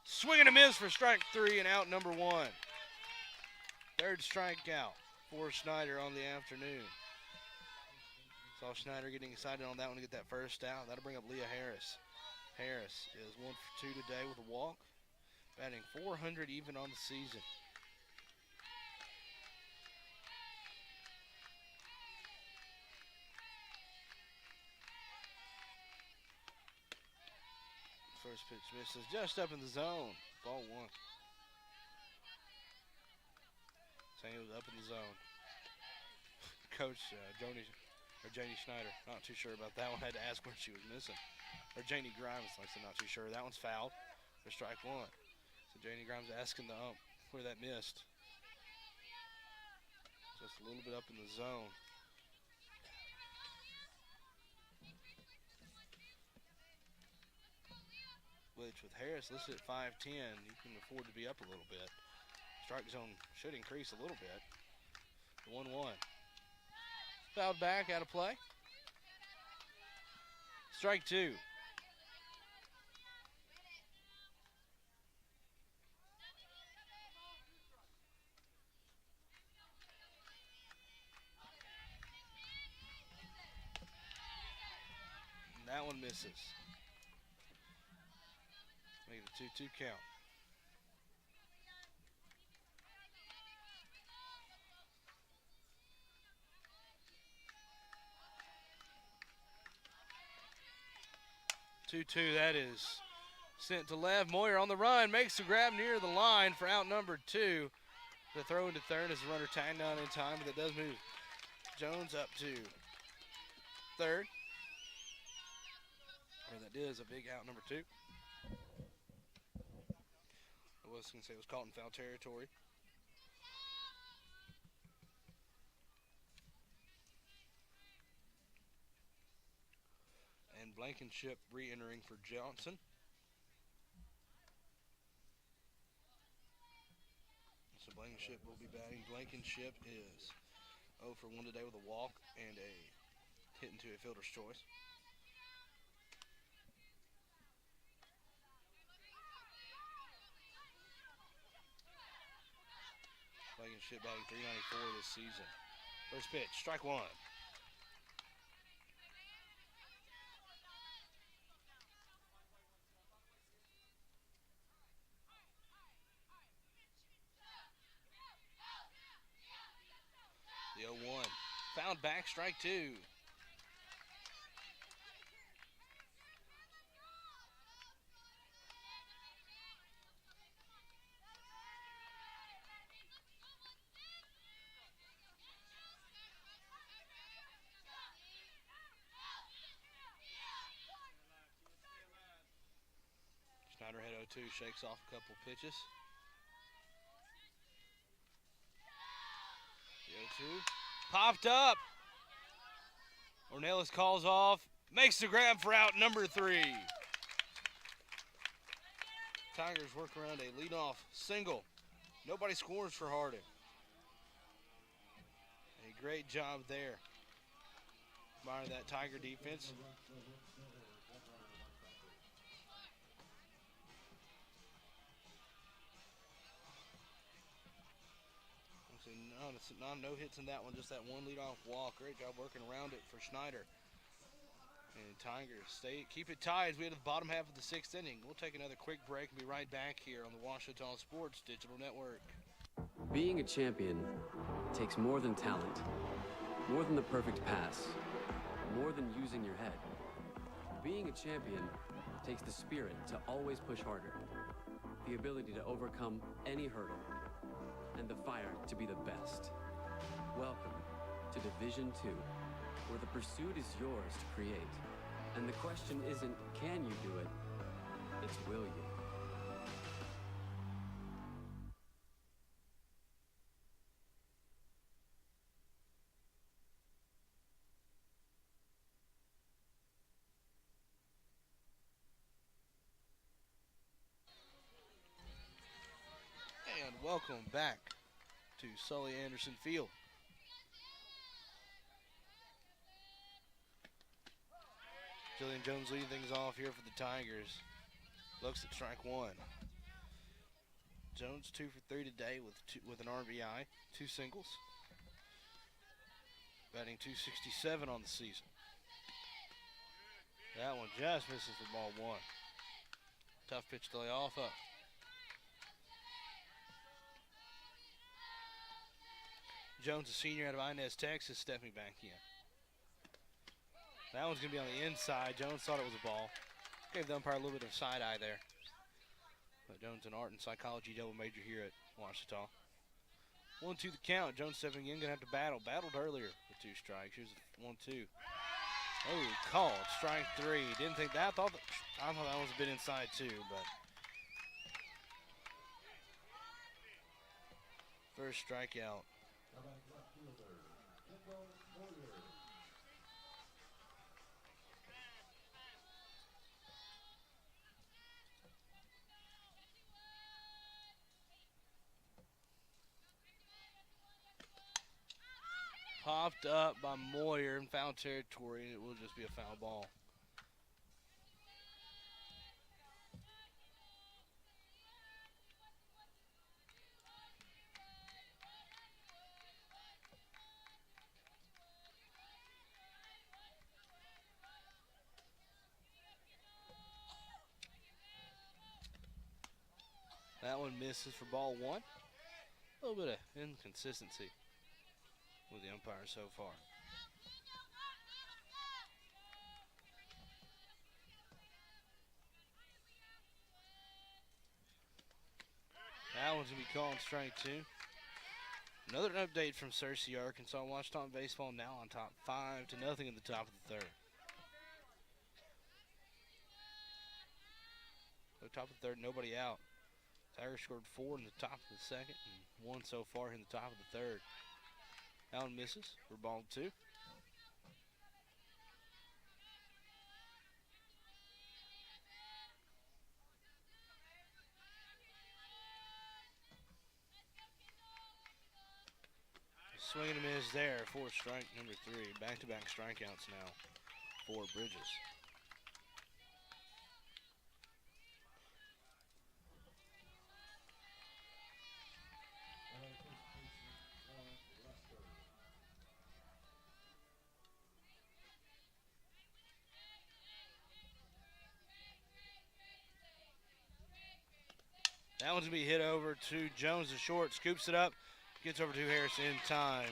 S1: Swing and a miss for strike 3 and out number 1. 3rd strikeout for Schneider on the afternoon. Saw Schneider getting excited on that one to get that first out. That'll bring up Leah Harris. Harris is 1 for 2 today with a walk, batting .400 even on the season. First pitch misses just up in the zone. Ball 1. Saying it was up in the zone. Coach Janie Schneider, not too sure about that one. Had to ask where she was missing. Or Janie Grimes, like I said, not too sure. That one's fouled for strike 1. So Janie Grimes asking the ump where that missed. Just a little bit up in the zone. Which with Harris listed at 5'10", you can afford to be up a little bit. Strike zone should increase a little bit. The 1-1. Fouled back, out of play. Strike 2. And that one misses. 2-2 count. That is sent to left. Moyer on the run, makes the grab near the line for out number 2. The throw into third as the runner tagged down in time, but that does move Jones up to third. Or that is a big out number 2. I was going to say it was caught in foul territory. And Blankenship re-entering for Johnson. So Blankenship will be batting. Blankenship is 0 for 1 today with a walk and a hit into a fielder's choice. Blankenship batting .394 this season. First pitch, strike 1. The 0-1. Fouled back, strike 2. Schneider hit 0-2, shakes off a couple pitches. The 0-2. Popped up. Ornelas calls off. Makes the grab for out number 3. Tigers work around a leadoff single. Nobody scores for Harding. A great job there by that Tiger defense. No hits in that one, just that one leadoff walk. Great job working around it for Schneider. And Tigers keep it tied as we head to the bottom half of the 6th inning. We'll take another quick break and be right back here on the Ouachita Sports Digital Network.
S2: Being a champion takes more than talent, more than the perfect pass, more than using your head. Being a champion takes the spirit to always push harder, the ability to overcome any hurdle, and the fire to be the best. Welcome to Division 2, where the pursuit is yours to create. And the question isn't, can you do it? It's, will you?
S1: And welcome back to Sully Anderson Field. Jillian Jones leading things off here for the Tigers. Looks at strike 1. Jones 2 for 3 today with an RBI, 2 singles. Batting .267 on the season. That one just misses the ball 1. Tough pitch to lay off of. Jones, a senior out of Inez, Texas, stepping back in. That one's going to be on the inside. Jones thought it was a ball. Gave the umpire a little bit of side eye there. But Jones, an art and psychology double major here at Ouachita. 1-2 the count. Jones stepping in, going to have to battle. Battled earlier with 2 strikes. Here's 1-2. Oh, called. Strike 3. Didn't think that. I thought that was a bit inside too, but. First strikeout. Popped up by Moyer in foul territory, and it will just be a foul ball. one misses for ball one. A little bit of inconsistency with the umpire so far. That one's going to be called strike two. Another update from Searcy, Arkansas. Ouachita baseball now on top 5-0 in the top of the third. So top of the third, nobody out. Tigers scored 4 in the top of the second and 1 so far in the top of the third. That one misses for ball two. Swing and a miss there for strike number 3. Back-to-back strikeouts now for Bridges. That one's going to be hit over to Jones, the short, scoops it up, gets over to Harris in time.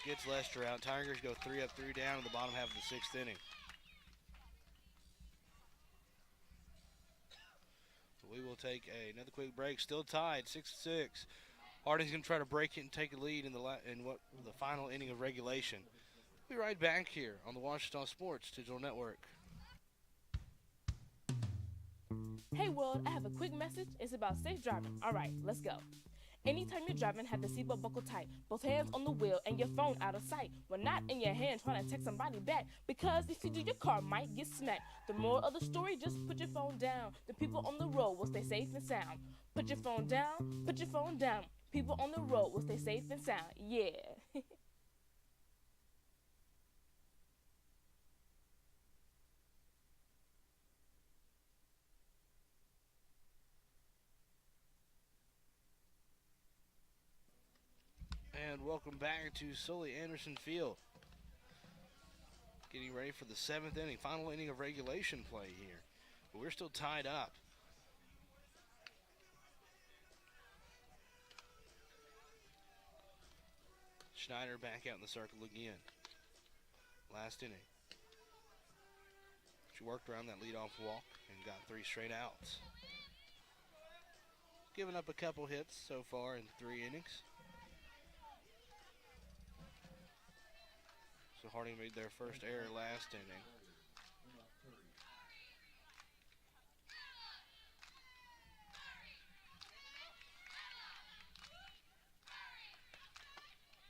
S1: Gets Lester out. Tigers go 3 up, 3 down in the bottom half of the 6th inning. So we will take another quick break. Still tied, 6-6. Harding's going to try to break it and take a lead in the final inning of regulation. We'll be right back here on the Ouachita Sports Digital Network.
S3: Hey world, I have a quick message. It's about safe driving. All right, let's go. Anytime you're driving, have the seatbelt buckle tight. Both hands on the wheel and your phone out of sight. When not in your hand trying to text somebody back. Because if you do, your car might get smacked. The moral of the story, just put your phone down. The people on the road will stay safe and sound. Put your phone down, put your phone down. People on the road will stay safe and sound. Yeah.
S1: And welcome back to Sully Anderson Field. Getting ready for the 7th inning, final inning of regulation play here. But we're still tied up. Schneider back out in the circle again. Last inning. She worked around that leadoff walk and got 3 straight outs. Given up a couple hits so far in 3 innings. So Harding made their first error last inning.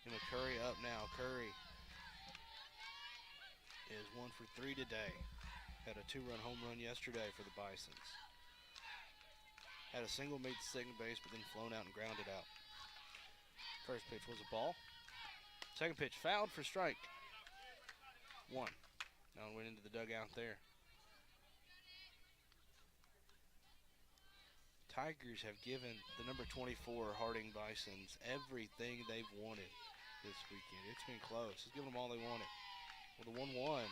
S1: And Curry up now. Curry is 1 for 3 today. Had a 2-run home run yesterday for the Bisons. Had a single, made to second base, but then flown out and grounded out. First pitch was a ball. Second pitch fouled for strike 1. Now went into the dugout there. Tigers have given the number 24 Harding Bisons everything they've wanted this weekend. It's been close. It's given them all they wanted. With a 1-1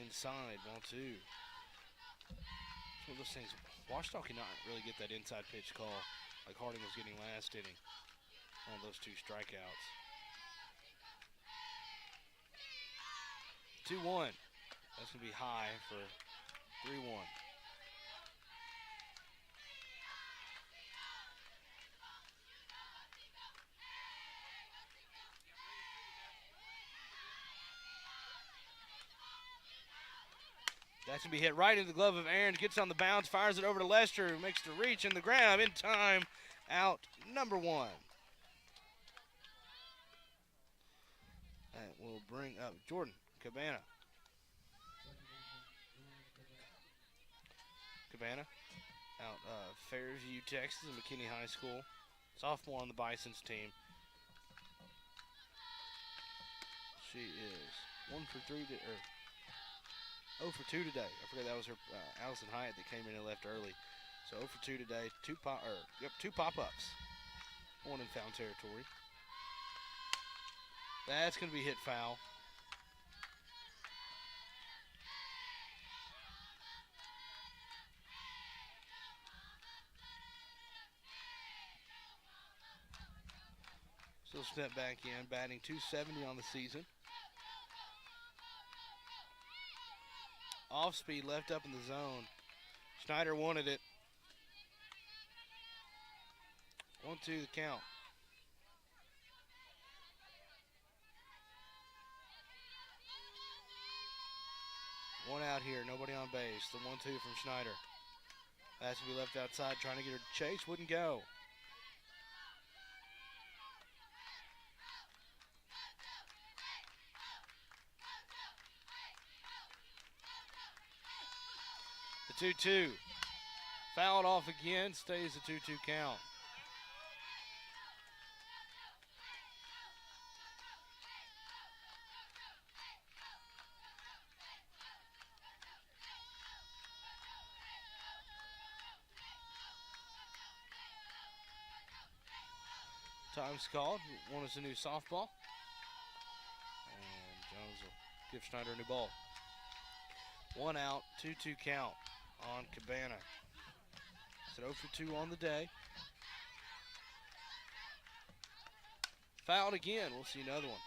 S1: inside, ball 2. It's one of those things. Ouachita cannot really get that inside pitch call like Harding was getting last inning on those 2 strikeouts. 2-1. That's going to be high for 3-1. That's going to be hit right into the glove of Aaron. Gets on the bounce, fires it over to Lester, who makes the reach in the grab in time. Out number 1. That will bring up Jordan Cabana. Cabana out of Fairview, Texas, and McKinney High School. Sophomore on the Bison's team. She is 1 for 3 to, 0 for 2 today. I forget that was her Allison Hyatt that came in and left early. So 0 for 2 today. 2 pop-ups. 1 in foul territory. That's going to be hit foul. will step back in, batting .270 on the season. Off speed, left up in the zone. Schneider wanted it. 1-2 the count. One out here, nobody on base. The 1-2 from Schneider. That's to be left outside, trying to get her to chase, wouldn't go. The 2-2. Fouled off again, stays the 2-2 count. Time's called. One is a new softball. And Jones will give Schneider a new ball. 1 out, 2-2 count on Cabana. It's an 0 for 2 on the day. Fouled again. We'll see another one.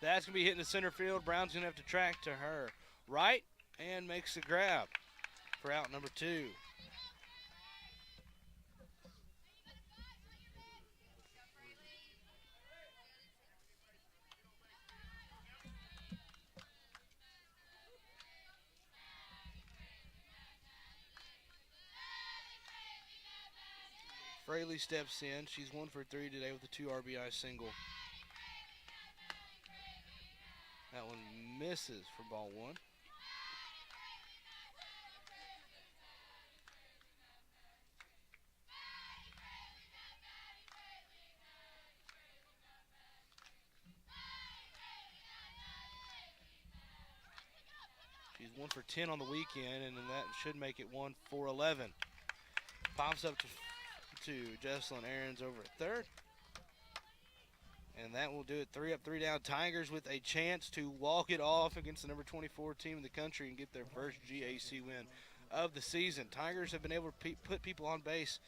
S1: That's going to be hitting the center field. Brown's going to have to track to her right and makes the grab for out number 2. Fraley steps in. She's 1 for 3 today with a 2 RBI single. That one misses for ball 1. She's 1 for 10 on the weekend, and then that should make it 1 for 11. Pops up to Jesselyn Aarons over at third. And that will do it. 3 up, 3 down. Tigers with a chance to walk it off against the number 24 team in the country and get their first GAC win of the season. Tigers have been able to put people on base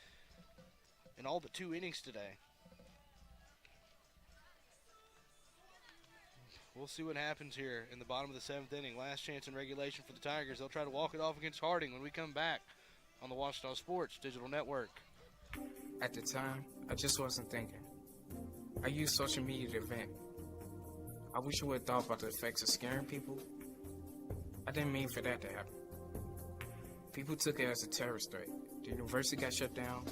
S1: in all but 2 innings today. We'll see what happens here in the bottom of the 7th inning. Last chance in regulation for the Tigers. They'll try to walk it off against Harding when we come back on the Ouachita Sports Digital Network.
S4: At the time, I just wasn't thinking. I used social media to vent. I wish I would have thought about the effects of scaring people. I didn't mean for that to happen. People took it as a terrorist threat. The university got shut down.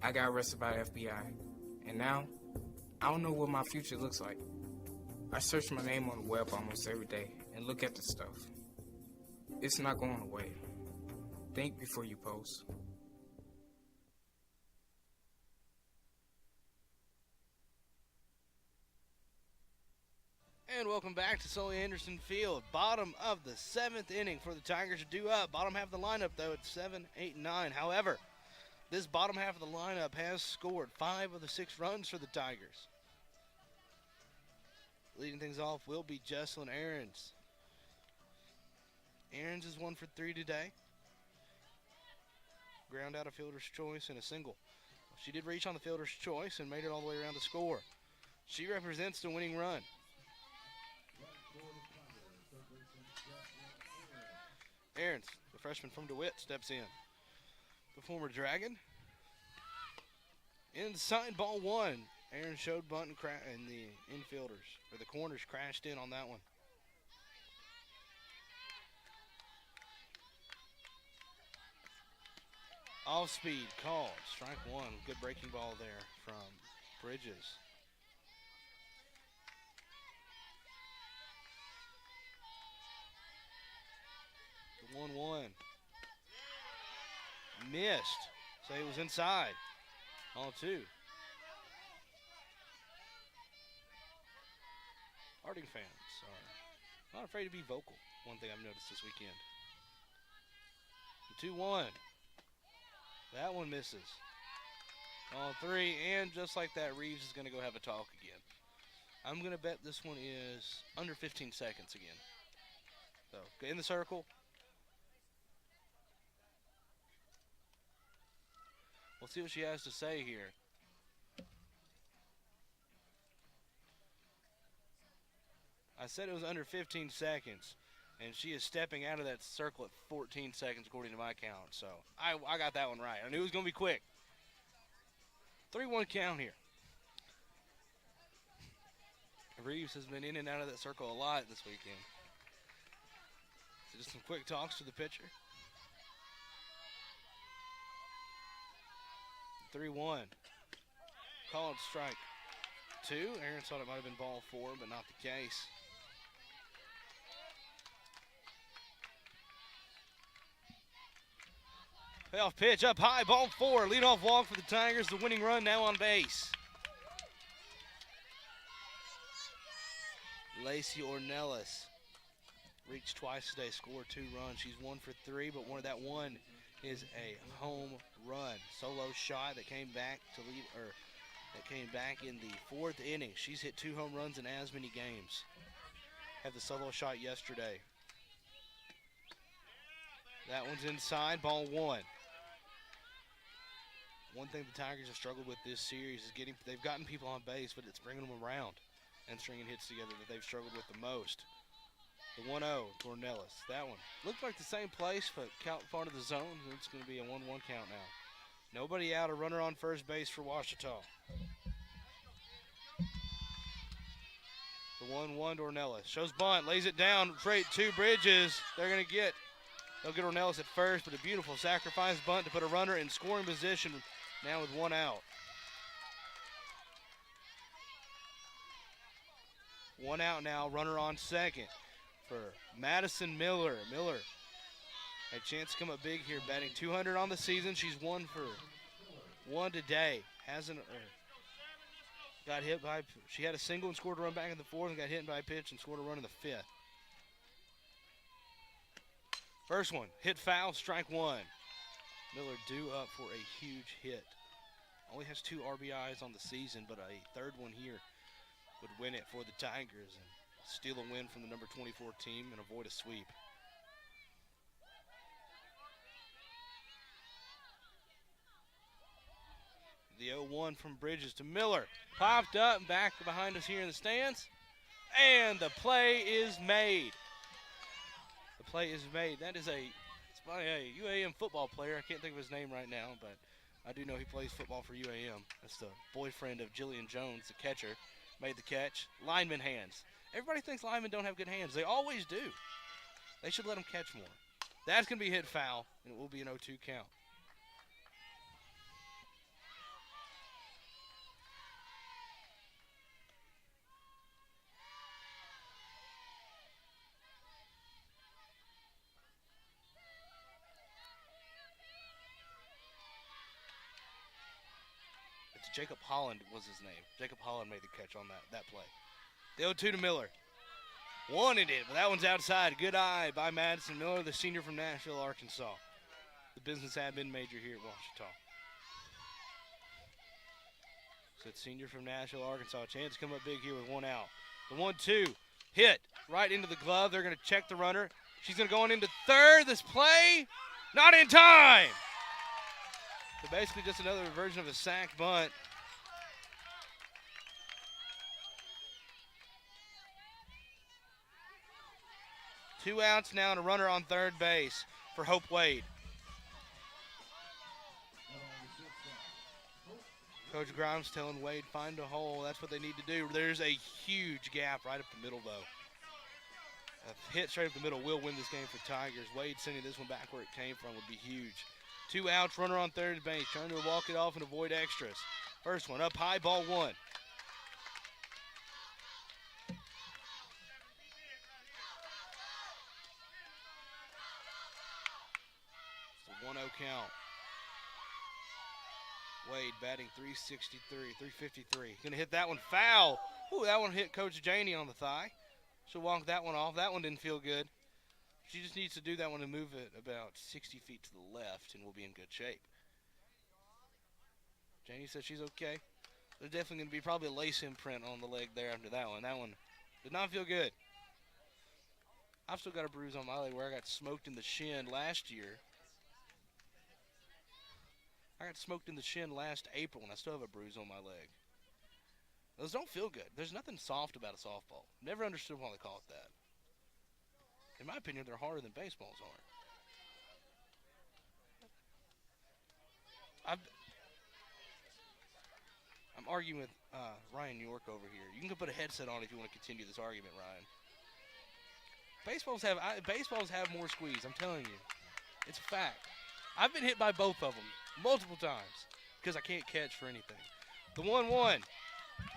S4: I got arrested by the FBI. And now, I don't know what my future looks like. I search my name on the web almost every day and look at the stuff. It's not going away. Think before you post.
S1: And welcome back to Sully Anderson Field. Bottom of the 7th inning for the Tigers to do up. Bottom half of the lineup, though, at 7, 8, 9. However, this bottom half of the lineup has scored 5 of the 6 runs for the Tigers. Leading things off will be Jesselyn Aarons. Aarons is 1 for 3 today. Ground out a fielder's choice and a single. She did reach on the fielder's choice and made it all the way around to score. She represents the winning run. Aarons, the freshman from DeWitt, steps in. The former Dragon. Inside ball 1. Aaron showed bunt and the infielders, or the corners, crashed in on that one. Off speed called. Strike 1. Good breaking ball there from Bridges. The 1-1. Missed. So he was inside. All 2. Harding fans are not afraid to be vocal. One thing I've noticed this weekend. The 2-1. That one misses. On 3, and just like that, Reeves is going to go have a talk again. I'm going to bet this one is under 15 seconds again. So, in the circle. We'll see what she has to say here. I said it was under 15 seconds, and she is stepping out of that circle at 14 seconds according to my count. So I got that one right. I knew it was going to be quick. 3-1 count here. Reeves has been in and out of that circle a lot this weekend. So just some quick talks to the pitcher. 3-1. Called strike 2. Aaron thought it might have been ball 4, but not the case. Payoff pitch up high, ball 4. Leadoff walk for the Tigers. The winning run now on base. Lacey Ornelas reached twice today, scored 2 runs. She's 1 for 3, but that one is a home run. Solo shot that came back to lead, or that came back in the 4th inning. She's hit 2 home runs in as many games. Had the solo shot yesterday. That one's inside, ball 1. One thing the Tigers have struggled with this series is they've gotten people on base, but it's bringing them around and stringing hits together that they've struggled with the most. The 1-0, Ornelas. That one looked like the same place, but count part of the zone. It's going to be a 1-1 count now. Nobody out, a runner on first base for Ouachita. The 1-1 to Ornelas. Shows bunt, lays it down, straight to Bridges. They'll get Ornelas at first, but a beautiful sacrifice bunt to put a runner in scoring position now with 1 out. 1 out now, runner on second for Madison Miller. Miller had a chance to come up big here, batting 200 on the season. She's 1 for 1 today. She had a single and scored a run back in the 4th and got hit by a pitch and scored a run in the 5th. First one, hit foul, strike 1. Miller due up for a huge hit. Only has 2 RBIs on the season, but a 3rd one here would win it for the Tigers and steal a win from the number 24 team and avoid a sweep. The 0-1 from Bridges to Miller. Popped up and back behind us here in the stands. And the play is made. The play is made. That is it's by a UAM football player. I can't think of his name right now, but I do know he plays football for UAM. That's the boyfriend of Jillian Jones, the catcher. Made the catch. Lineman hands. Everybody thinks linemen don't have good hands. They always do. They should let them catch more. That's going to be hit foul, and it will be an 0-2 count. Jacob Holland was his name. Jacob Holland made the catch on that play. The 0-2 to Miller. Wanted it, but that one's outside. Good eye by Madison Miller, the senior from Nashville, Arkansas. The business admin major here at Ouachita. So it's senior from Nashville, Arkansas. Chance to come up big here with 1 out. The 1-2 hit right into the glove. They're going to check the runner. She's going to go on into 3rd. This play, not in time. So basically just another version of a sack bunt. Two outs now and a runner on 3rd base for Hope Wade. Coach Grimes telling Wade, find a hole. That's what they need to do. There's a huge gap right up the middle, though. A hit straight up the middle will win this game for Tigers. Wade sending this one back where it came from would be huge. 2 outs, runner on 3rd base, trying to walk it off and avoid extras. First one up high, ball 1. It's a 1-0 count. Wade batting 353. Gonna hit that one foul. Ooh, that one hit Coach Janey on the thigh. She'll walk that one off. That one didn't feel good. She just needs to do that one and move it about 60 feet to the left, and we'll be in good shape. Janie says she's okay. There's definitely going to be probably a lace imprint on the leg there after that one. That one did not feel good. I've still got a bruise on my leg where I got smoked in the shin last year. I got smoked in the shin last April, and I still have a bruise on my leg. Those don't feel good. There's nothing soft about a softball. Never understood why they call it that. In my opinion, they're harder than baseballs are. I'm arguing with Ryan York over here. You can put a headset on if you want to continue this argument, Ryan. Baseballs have more squeeze, I'm telling you. It's a fact. I've been hit by both of them multiple times because I can't catch for anything. The 1-1.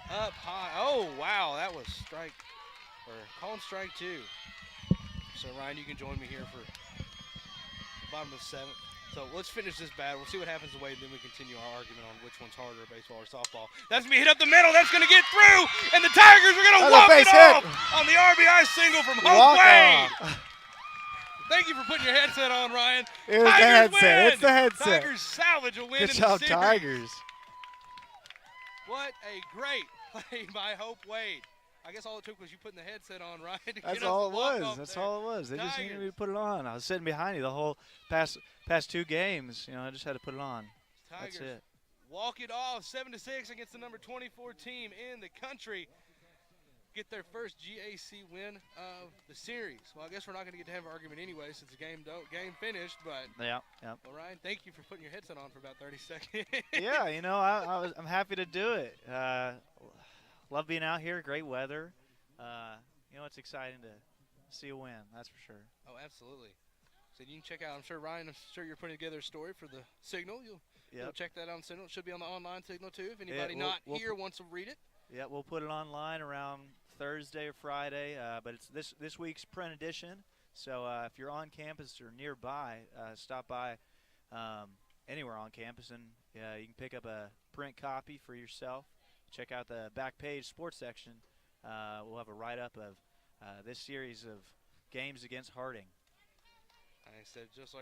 S1: Up high. Oh, wow. That was calling strike 2. So, Ryan, you can join me here for the bottom of the 7th. So let's finish this bat. We'll see what happens away, and then we continue our argument on which one's harder, baseball or softball. That's going to be hit up the middle. That's going to get through, and the Tigers are going to walk it off on the RBI single from Hope Wade. Thank you for putting your headset on, Ryan.
S5: It was the headset.
S1: Win.
S5: It's the headset.
S1: Tigers salvage a win in
S5: Good job,
S1: the series.
S5: Tigers.
S1: What a great play by Hope Wade. I guess all it took was you putting the headset on, Ryan.
S5: That's all it was. That's all it was. They just needed me to put it on. I was sitting behind you the whole past 2 games. You know, I just had to put it on.
S1: Tigers
S5: That's it.
S1: Walk it off 7-6 against the number 24 team in the country. Get their first GAC win of the series. Well, I guess we're not going to get to have an argument anyway since the game finished. But
S5: yeah.
S1: Well, Ryan, thank you for putting your headset on for about 30 seconds.
S5: Yeah, you know, I'm happy to do it. Love being out here. Great weather. You know, it's exciting to see a win. That's for sure.
S1: Oh, absolutely. So you can check out. I'm sure Ryan. I'm sure you're putting together a story for the Signal. You'll check that out on Signal. It should be on the online Signal too. If anybody we'll here wants to read it.
S5: Yeah, we'll put it online around Thursday or Friday. But it's this week's print edition. So if you're on campus or nearby, stop by anywhere on campus, and you can pick up a print copy for yourself. Check out the back page sports section. We'll have a write-up of this series of games against Harding.
S1: I said, just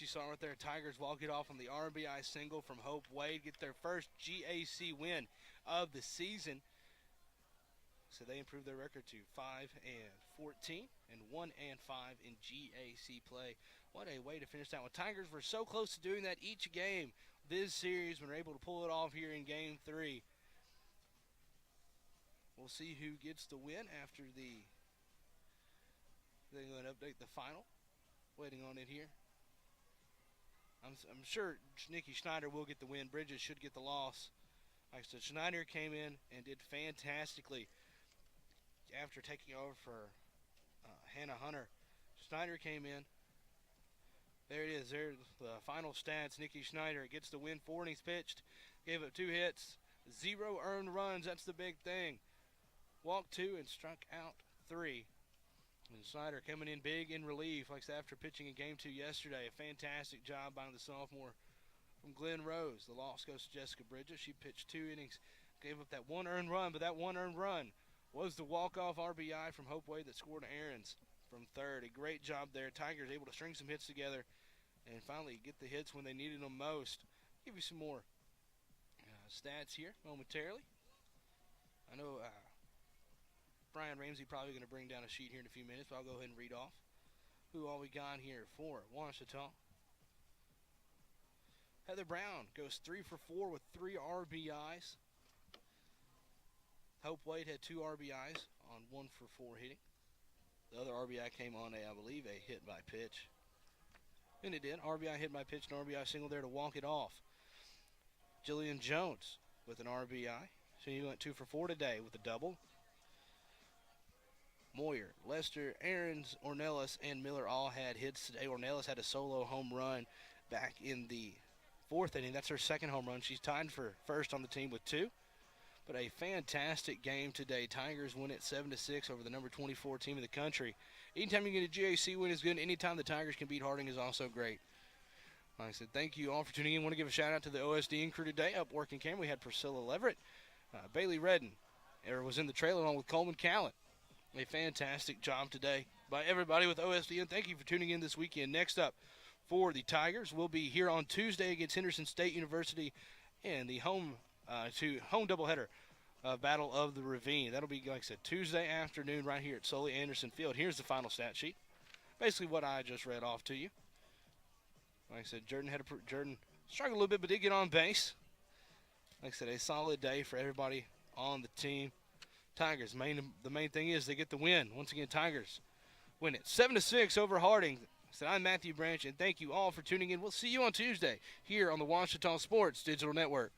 S1: you saw right there, Tigers walk it off on the RBI single from Hope Wade, get their first GAC win of the season. So they improved their record to 5-14 and 1-5 in GAC play. What a way to finish that one. Tigers were so close to doing that each game this series when they're able to pull it off here in Game 3. We'll see who gets the win after they're going to update the final. Waiting on it here. I'm sure Nikki Schneider will get the win. Bridges should get the loss. Like I said, Schneider came in and did fantastically after taking over for Hannah Hunter. Schneider came in. There it is. There's the final stats. Nikki Schneider gets the win. 4 innings pitched. Gave up 2 hits. 0 earned runs. That's the big thing. Walked 2 and struck out 3. And Snyder coming in big in relief, like after pitching in Game 2 yesterday. A fantastic job by the sophomore from Glen Rose. The loss goes to Jessica Bridges. She pitched 2 innings, gave up that 1 earned run, but that 1 earned run was the walk-off RBI from Hope Wade that scored Aarons from third. A great job there. Tigers able to string some hits together and finally get the hits when they needed them most. Give you some more stats here momentarily. I know Brian Ramsey probably going to bring down a sheet here in a few minutes, but I'll go ahead and read off who all we got here for Ouachita. Heather Brown goes 3 for 4 with 3 RBIs. Hope Wade had 2 RBIs on 1 for 4 hitting. The other RBI came on I believe, a hit by pitch. And it did. RBI hit by pitch and RBI single there to walk it off. Jillian Jones with an RBI. So he went 2 for 4 today with a double. Moyer, Lester, Aarons, Ornelas, and Miller all had hits today. Ornelas had a solo home run back in the 4th inning. That's her 2nd home run. She's tied for first on the team with 2. But a fantastic game today. Tigers win it 7-6 over the number 24 team in the country. Anytime you get a GAC win is good. Anytime the Tigers can beat Harding is also great. Like I said, thank you all for tuning in. I want to give a shout out to the OSDN crew today. Up working camera, we had Priscilla Leverett. Bailey Redden was in the trailer along with Coleman Callan. A fantastic job today by everybody with OSDN. Thank you for tuning in this weekend. Next up for the Tigers, we'll be here on Tuesday against Henderson State University in the home doubleheader Battle of the Ravine. That'll be, like I said, Tuesday afternoon right here at Sully Anderson Field. Here's the final stat sheet. Basically what I just read off to you. Like I said, Jordan struggled a little bit, but did get on base. Like I said, a solid day for everybody on the team. Tigers, the main thing is they get the win. Once again, Tigers win it 7-6 over Harding. So I'm Matthew Branch, and thank you all for tuning in. We'll see you on Tuesday here on the Ouachita Sports Digital Network.